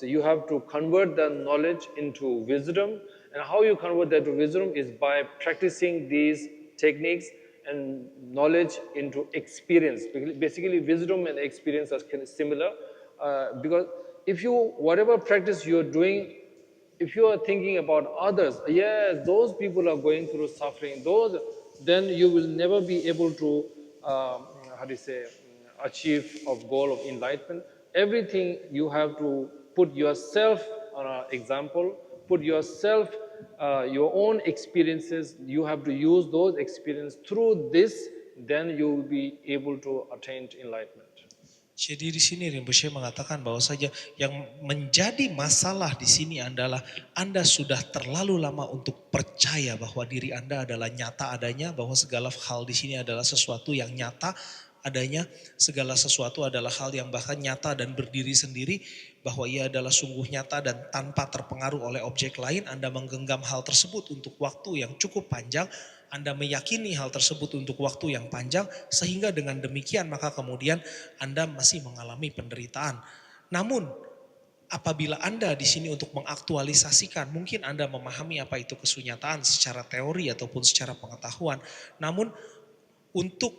you have to convert that knowledge into wisdom. And how you convert that to wisdom is by practicing these techniques and knowledge into experience. Basically, wisdom and experience are kind of similar. Because whatever practice you're doing, if you are thinking about others, yes, those people are going through suffering, then you will never be able to, achieve a goal of enlightenment. Everything you have to put yourself on an example, put yourself, your own experiences, you have to use those experiences. Through this, then you will be able to attain enlightenment. Jadi di sini Rinpoche mengatakan bahwa saja yang menjadi masalah di sini adalah Anda sudah terlalu lama untuk percaya bahwa diri Anda adalah nyata adanya, bahwa segala hal di sini adalah sesuatu yang nyata adanya, segala sesuatu adalah hal yang bahkan nyata dan berdiri sendiri, bahwa ia adalah sungguh nyata dan tanpa terpengaruh oleh objek lain. Anda menggenggam hal tersebut untuk waktu yang cukup panjang, Anda meyakini hal tersebut untuk waktu yang panjang, sehingga dengan demikian maka kemudian Anda masih mengalami penderitaan. Namun apabila Anda di sini untuk mengaktualisasikan, mungkin Anda memahami apa itu kesunyataan secara teori ataupun secara pengetahuan. Namun untuk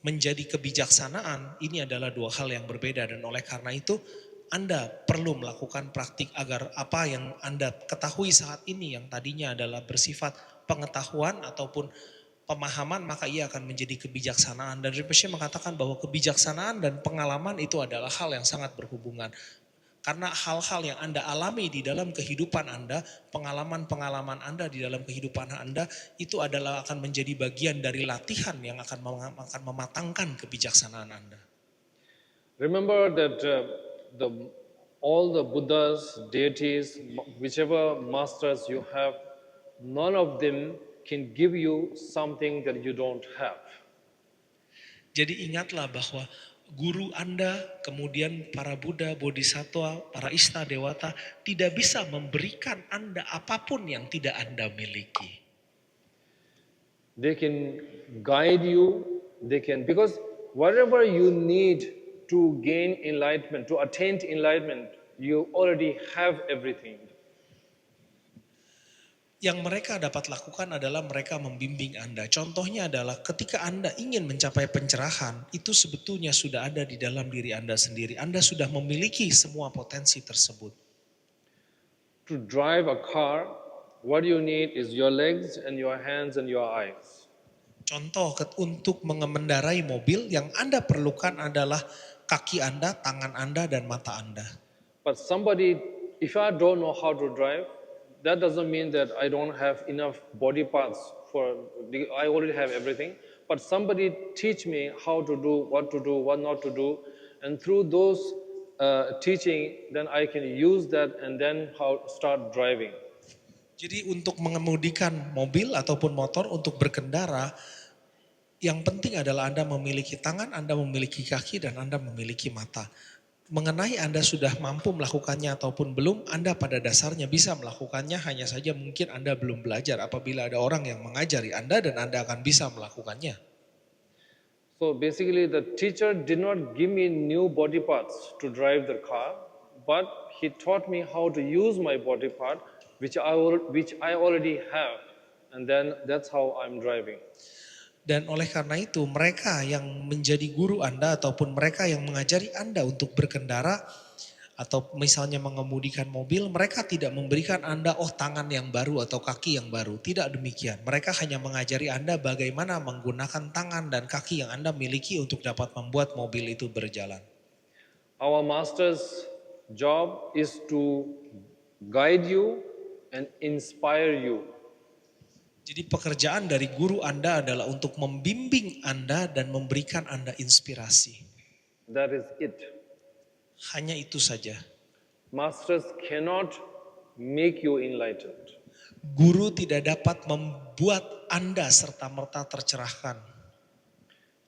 menjadi kebijaksanaan ini adalah dua hal yang berbeda, dan oleh karena itu Anda perlu melakukan praktik agar apa yang Anda ketahui saat ini yang tadinya adalah bersifat pengetahuan ataupun pemahaman, maka ia akan menjadi kebijaksanaan. Dan Rinpoche mengatakan bahwa kebijaksanaan dan pengalaman itu adalah hal yang sangat berhubungan. Karena hal-hal yang Anda alami di dalam kehidupan Anda, pengalaman-pengalaman Anda di dalam kehidupan Anda, itu adalah akan menjadi bagian dari latihan yang akan mematangkan kebijaksanaan Anda. Remember that all the Buddhas, deities, whichever masters you have, none of them can give you something that you don't have. Jadi ingatlah bahwa guru Anda, kemudian para Buddha, Bodhisattva, para Ista, Dewata, tidak bisa memberikan Anda apapun yang tidak Anda miliki. They can guide you, because whatever you need to gain enlightenment, to attain enlightenment, you already have everything. Yang mereka dapat lakukan adalah mereka membimbing Anda. Contohnya adalah ketika Anda ingin mencapai pencerahan, itu sebetulnya sudah ada di dalam diri Anda sendiri. Anda sudah memiliki semua potensi tersebut. To drive a car, what you need is your legs and your hands and your eyes. Contoh untuk mengendarai mobil, yang Anda perlukan adalah kaki Anda, tangan Anda, dan mata Anda. But somebody, if I don't know how to drive, that doesn't mean that I don't have enough body parts I already have everything. But somebody teach me how to do, what not to do. And through those teaching, then I can use that and then start driving. Jadi untuk mengemudikan mobil ataupun motor untuk berkendara, yang penting adalah Anda memiliki tangan, Anda memiliki kaki, dan Anda memiliki mata. Mengenai Anda sudah mampu melakukannya ataupun belum, Anda pada dasarnya bisa melakukannya, hanya saja mungkin Anda belum belajar. Apabila ada orang yang mengajari Anda, dan Anda akan bisa melakukannya. So basically the teacher did not give me new body parts to drive the car, but he taught me how to use my body part, which I already have. And then that's how I'm driving. Dan oleh karena itu mereka yang menjadi guru Anda ataupun mereka yang mengajari Anda untuk berkendara atau misalnya mengemudikan mobil, mereka tidak memberikan Anda tangan yang baru atau kaki yang baru. Tidak demikian. Mereka hanya mengajari Anda bagaimana menggunakan tangan dan kaki yang Anda miliki untuk dapat membuat mobil itu berjalan. Our master's job is to guide you and inspire you. Jadi pekerjaan dari guru Anda adalah untuk membimbing Anda dan memberikan Anda inspirasi. That is it. Hanya itu saja. Masters cannot make you enlightened. Guru tidak dapat membuat Anda serta-merta tercerahkan.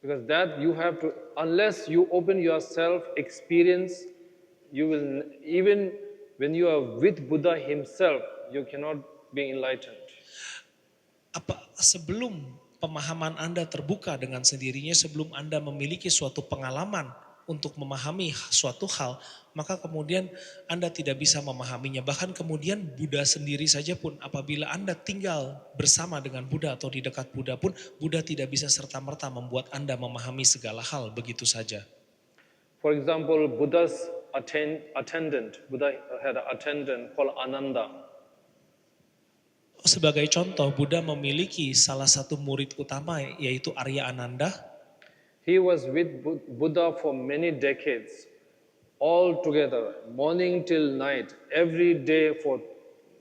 Because that you have to, unless you open yourself, experience, you will, even when you are with Buddha himself, you cannot be enlightened. Sebelum pemahaman Anda terbuka dengan sendirinya, sebelum Anda memiliki suatu pengalaman untuk memahami suatu hal, maka kemudian Anda tidak bisa memahaminya. Bahkan kemudian Buddha sendiri saja pun, apabila Anda tinggal bersama dengan Buddha atau di dekat Buddha pun, Buddha tidak bisa serta-merta membuat Anda memahami segala hal begitu saja. For example, Buddha's attendant, Buddha had an attendant called Ananda. Sebagai contoh, Buddha memiliki salah satu murid utama yaitu Arya Ananda. He was with Buddha for many decades, all together, morning till night, every day for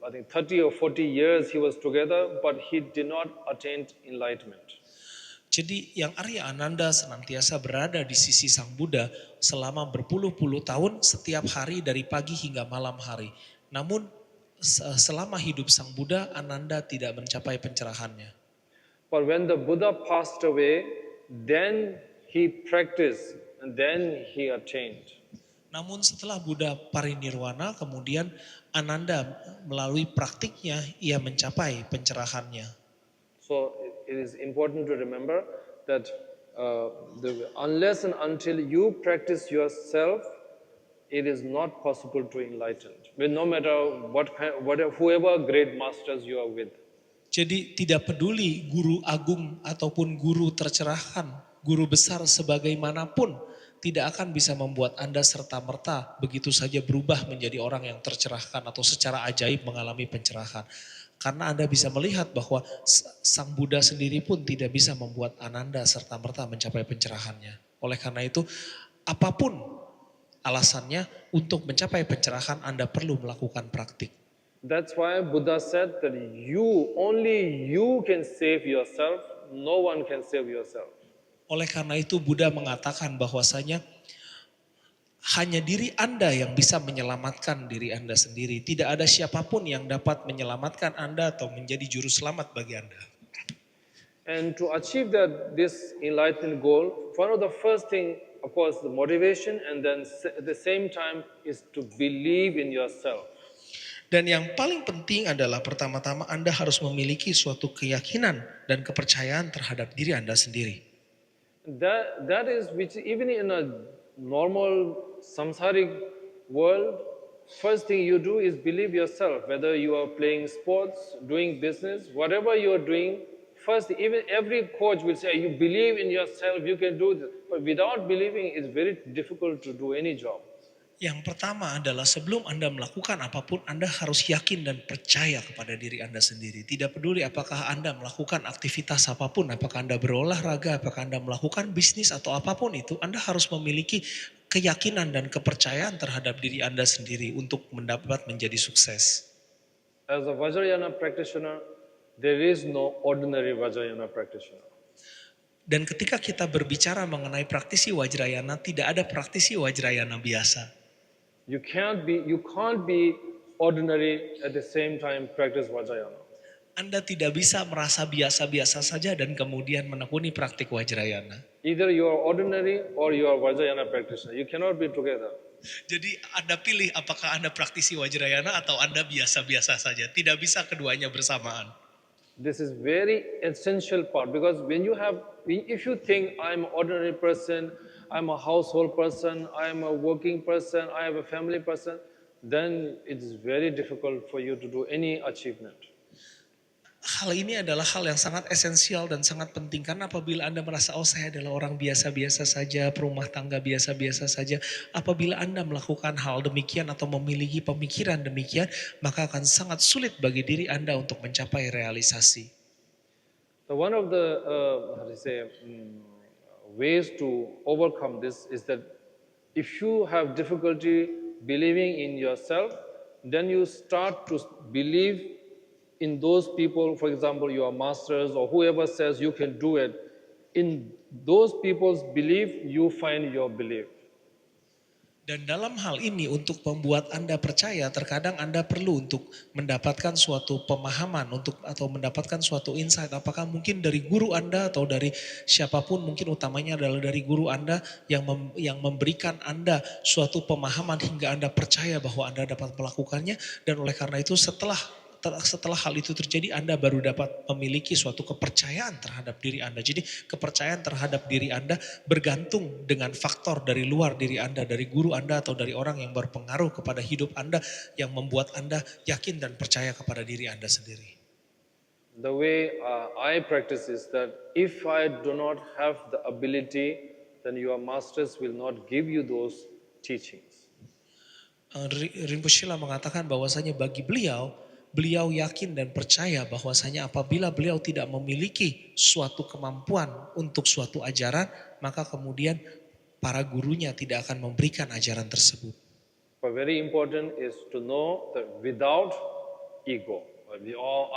I think 30 or 40 years he was together, but he did not attain enlightenment. Jadi yang Arya Ananda senantiasa berada di sisi Sang Buddha selama berpuluh-puluh tahun setiap hari dari pagi hingga malam hari. Namun selama hidup Sang Buddha, Ananda tidak mencapai pencerahannya. But when the Buddha passed away, then he practiced and then he attained. Namun setelah Buddha parinirwana, kemudian Ananda melalui praktiknya ia mencapai pencerahannya. So it is important to remember that unless and until you practice yourself, it is not possible to enlighten. No matter whoever great masters you are with. Jadi tidak peduli guru agung ataupun guru tercerahkan, guru besar sebagaimanapun, tidak akan bisa membuat Anda serta-merta begitu saja berubah menjadi orang yang tercerahkan atau secara ajaib mengalami pencerahan. Karena Anda bisa melihat bahwa Sang Buddha sendiri pun tidak bisa membuat Ananda serta-merta mencapai pencerahannya. Oleh karena itu, apapun alasannya, untuk mencapai pencerahan Anda perlu melakukan praktik. That's why Buddha said that only you can save yourself, no one can save yourself. Oleh karena itu Buddha mengatakan bahwasanya hanya diri Anda yang bisa menyelamatkan diri Anda sendiri. Tidak ada siapapun yang dapat menyelamatkan Anda atau menjadi juru selamat bagi Anda. And to achieve this enlightened goal, one of the first thing, of course, the motivation, and then at the same time is to believe in yourself. Dan yang paling penting adalah pertama-tama Anda harus memiliki suatu keyakinan dan kepercayaan terhadap diri Anda sendiri. That is which even in a normal samsaric world, first thing you do is believe yourself. Whether you are playing sports, doing business, whatever you are doing, first even every coach will say, you believe in yourself, you can do this. But without believing, it's very difficult to do any job. Yang pertama adalah sebelum Anda melakukan apapun, Anda harus yakin dan percaya kepada diri Anda sendiri. Tidak peduli apakah Anda melakukan aktivitas apapun, apakah Anda berolahraga, apakah Anda melakukan bisnis atau apapun itu, Anda harus memiliki keyakinan dan kepercayaan terhadap diri Anda sendiri untuk mendapat menjadi sukses. As a Vajrayana practitioner, there is no ordinary Vajrayana practitioner. Dan ketika kita berbicara mengenai praktisi Vajrayana, tidak ada praktisi Vajrayana biasa. You can't be ordinary at the same time practice Vajrayana. Anda tidak bisa merasa biasa-biasa saja dan kemudian menekuni praktik Vajrayana. Either you are ordinary or you are Vajrayana practitioner. You cannot be together. Jadi Anda pilih apakah Anda praktisi Vajrayana atau Anda biasa-biasa saja. Tidak bisa keduanya bersamaan. This is very essential part because if you think I'm an ordinary person, I'm a household person, I'm a working person, I have a family person, then it is very difficult for you to do any achievement. Hal ini adalah hal yang sangat esensial dan sangat penting karena apabila Anda merasa saya adalah orang biasa-biasa saja, perumah tangga biasa-biasa saja, apabila Anda melakukan hal demikian atau memiliki pemikiran demikian, maka akan sangat sulit bagi diri Anda untuk mencapai realisasi. So one of the ways to overcome this is that if you have difficulty believing in yourself, then you start to believe in those people, for example, your masters or whoever says you can do it. In those people's belief, you find your belief. Dan dalam hal ini untuk membuat Anda percaya, terkadang Anda perlu untuk mendapatkan suatu pemahaman atau mendapatkan suatu insight. Apakah mungkin dari guru Anda atau dari siapapun, mungkin utamanya adalah dari guru Anda yang memberikan Anda suatu pemahaman hingga Anda percaya bahwa Anda dapat melakukannya. Dan oleh karena itu setelah hal itu terjadi, Anda baru dapat memiliki suatu kepercayaan terhadap diri Anda. Jadi kepercayaan terhadap diri Anda bergantung dengan faktor dari luar diri Anda, dari guru Anda atau dari orang yang berpengaruh kepada hidup Anda yang membuat Anda yakin dan percaya kepada diri Anda sendiri. The way I practice is that if I do not have the ability, then your masters will not give you those teachings. Rinpoche mengatakan bahwasanya bagi beliau yakin dan percaya bahwasanya apabila beliau tidak memiliki suatu kemampuan untuk suatu ajaran, maka kemudian para gurunya tidak akan memberikan ajaran tersebut. But very important is to know that without ego,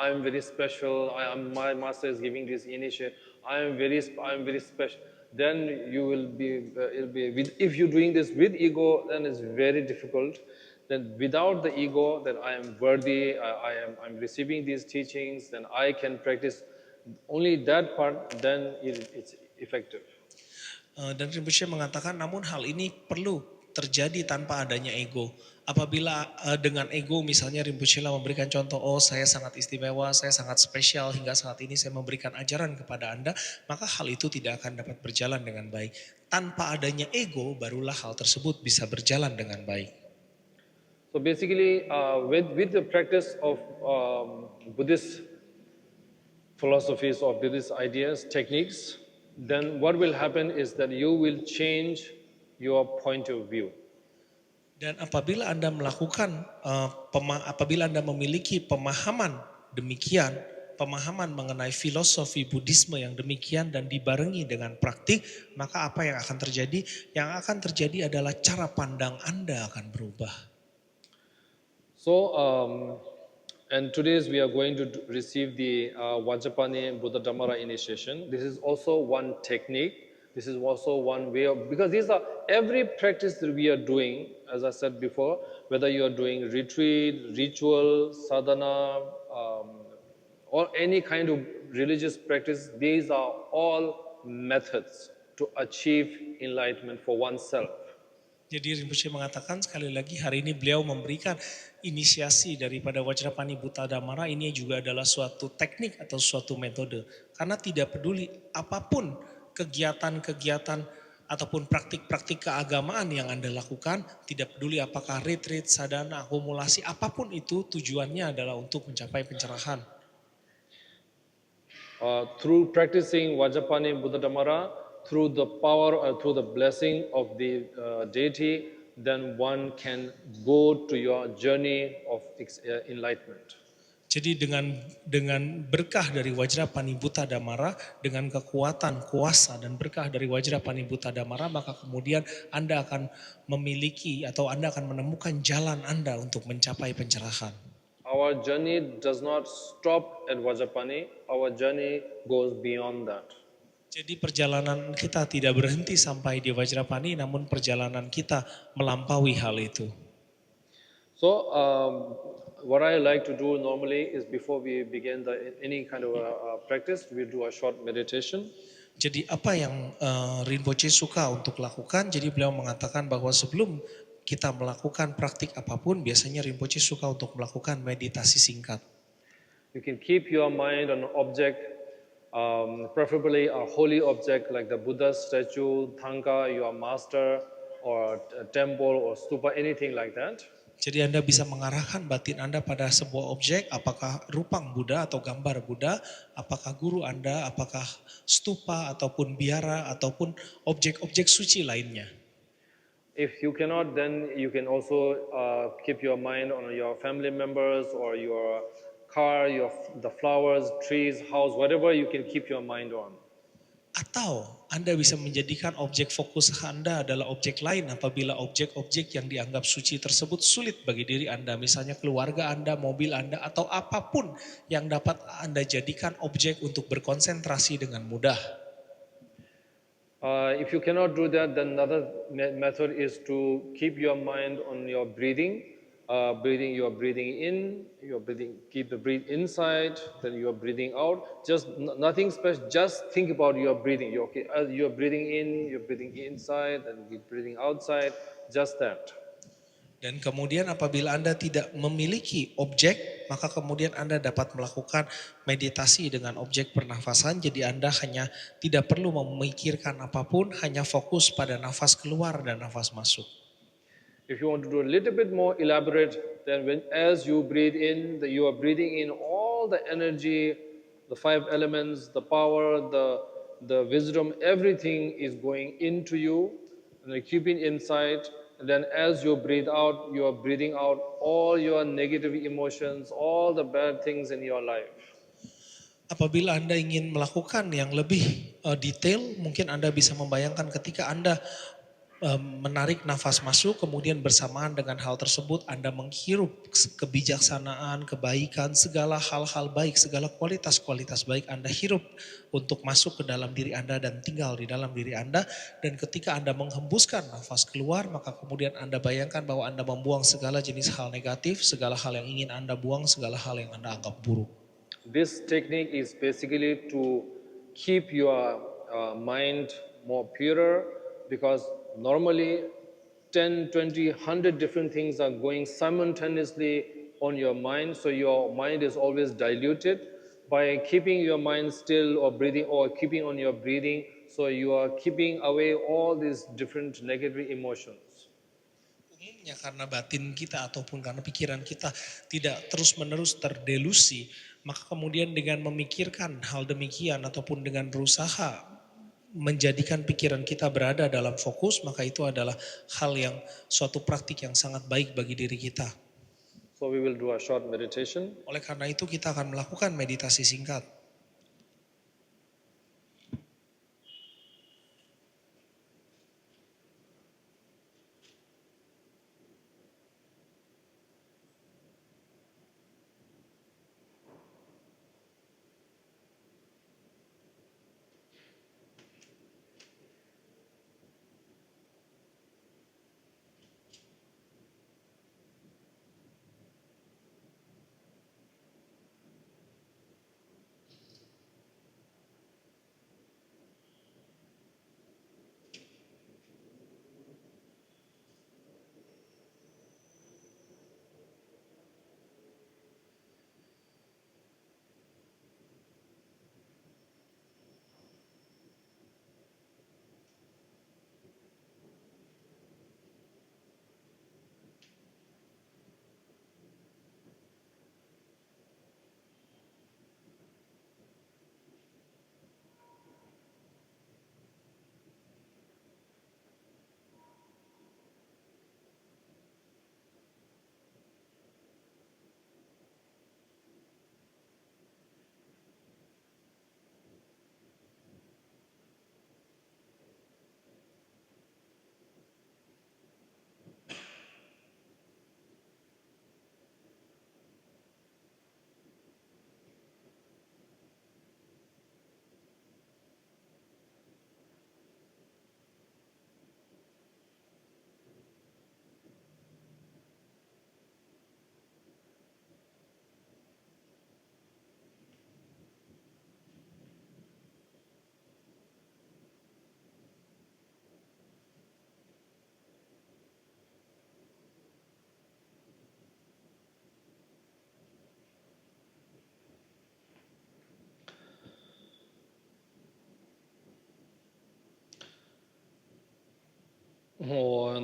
I'm very special, my master is giving this initiation, I am very special. Then you will be, it'll be if you're doing this with ego, then it's very difficult. Then without the ego, then I am worthy, I'm receiving these teachings, then I can practice only that part, then it's effective. Dan Rinpoche mengatakan namun hal ini perlu terjadi tanpa adanya ego. Apabila dengan ego misalnya Rinpoche memberikan contoh, oh saya sangat istimewa, saya sangat spesial hingga saat ini saya memberikan ajaran kepada Anda, maka hal itu tidak akan dapat berjalan dengan baik. Tanpa adanya ego barulah hal tersebut bisa berjalan dengan baik. So basically, with the practice of Buddhist philosophies or Buddhist ideas, techniques, then what will happen is that you will change your point of view. Dan apabila Anda melakukan, apabila Anda memiliki pemahaman demikian, pemahaman mengenai filosofi Buddhisme yang demikian dan dibarengi dengan praktik, maka apa yang akan terjadi? Yang akan terjadi adalah cara pandang Anda akan berubah. So, and today's we are going to receive the Vajrapani Buddha Dhammara initiation. This is also one technique. This is also one way of, because these are, every practice that we are doing, as I said before, whether you are doing retreat, ritual, sadhana, or any kind of religious practice, these are all methods to achieve enlightenment for oneself. Jadi Rinpoche mengatakan sekali lagi hari ini beliau memberikan inisiasi daripada Vajrapani Buddha Dhammara ini juga adalah suatu teknik atau suatu metode. Karena tidak peduli apapun kegiatan-kegiatan ataupun praktik-praktik keagamaan yang Anda lakukan, tidak peduli apakah retreat, sadhana, akumulasi, apapun itu tujuannya adalah untuk mencapai pencerahan. Through practicing Vajrapani Buddha Dhammara, through the power or through the blessing of the deity, then one can go to your journey of enlightenment. Jadi dengan berkah dari Vajrapani Buddha Dhammara, dengan kekuatan, kuasa dan berkah dari Vajrapani Buddha Dhammara, maka kemudian Anda akan memiliki atau Anda akan menemukan jalan Anda untuk mencapai pencerahan. Our journey does not stop at Vajrapani, our journey goes beyond that. Jadi perjalanan kita tidak berhenti sampai di Vajrapani, namun perjalanan kita melampaui hal itu. So, what I like to do normally is before we begin any kind of practice, we do a short meditation. Jadi apa yang Rinpoche suka untuk lakukan, jadi beliau mengatakan bahwa sebelum kita melakukan praktik apapun, biasanya Rinpoche suka untuk melakukan meditasi singkat. You can keep your mind on an object, preferably a holy object like the Buddha statue, Thangka, your master, or a temple or stupa, anything like that. Jadi Anda bisa mengarahkan batin Anda pada sebuah objek, apakah rupang Buddha atau gambar Buddha, apakah guru Anda, apakah stupa ataupun biara ataupun objek-objek suci lainnya. If you cannot, then you can also keep your mind on your family members or your car, the flowers, trees, house, whatever you can keep your mind on. Atau Anda bisa menjadikan objek fokus Anda adalah objek lain apabila objek-objek yang dianggap suci tersebut sulit bagi diri Anda. Misalnya keluarga Anda, mobil Anda, atau apapun yang dapat Anda jadikan objek untuk berkonsentrasi dengan mudah. If you cannot do that, then another method is to keep your mind on your breathing. You are breathing in, keep the breath inside, then you are breathing out. Just nothing special, just think about your breathing. You're breathing in, you're breathing inside, and you're breathing outside, just that. Dan kemudian apabila Anda tidak memiliki objek, maka kemudian Anda dapat melakukan meditasi dengan objek pernafasan. Jadi Anda hanya tidak perlu memikirkan apapun, hanya fokus pada nafas keluar dan nafas masuk. If you want to do a little bit more elaborate, then as you breathe in, you are breathing in all the energy, the 5 elements, the power, the wisdom, everything is going into you, and you're keeping inside. And then as you breathe out, you are breathing out all your negative emotions, all the bad things in your life. Apabila Anda ingin melakukan yang lebih detail, mungkin Anda bisa membayangkan ketika Anda menarik nafas masuk, kemudian bersamaan dengan hal tersebut Anda menghirup kebijaksanaan, kebaikan, segala hal-hal baik, segala kualitas-kualitas baik Anda hirup untuk masuk ke dalam diri Anda dan tinggal di dalam diri Anda. Dan ketika Anda menghembuskan nafas keluar, maka kemudian Anda bayangkan bahwa Anda membuang segala jenis hal negatif, segala hal yang ingin Anda buang, segala hal yang Anda anggap buruk. This technique is basically to keep your mind more purer, because normally 10, 20, 100 different things are going simultaneously on your mind, so your mind is always diluted. By keeping your mind still or breathing or keeping on your breathing, so you are keeping away all these different negative emotions. Umumnya karena batin kita ataupun karena pikiran kita tidak terus-menerus terdelusi, maka kemudian dengan memikirkan hal demikian ataupun dengan berusaha menjadikan pikiran kita berada dalam fokus, maka itu adalah hal yang suatu praktik yang sangat baik bagi diri kita. So we will do a short meditation. Oleh karena itu kita akan melakukan meditasi singkat.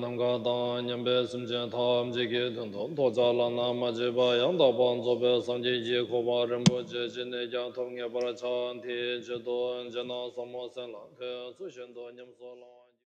nam ga da nyam be sum chen tham ji ge thon thon to cha la na ma je ba yang da ban zo be sam ji ji ko ba ren bo je ji ne jang thong nge ba ra chan ti je do je na sam mo sen la ke su shen do nyam so la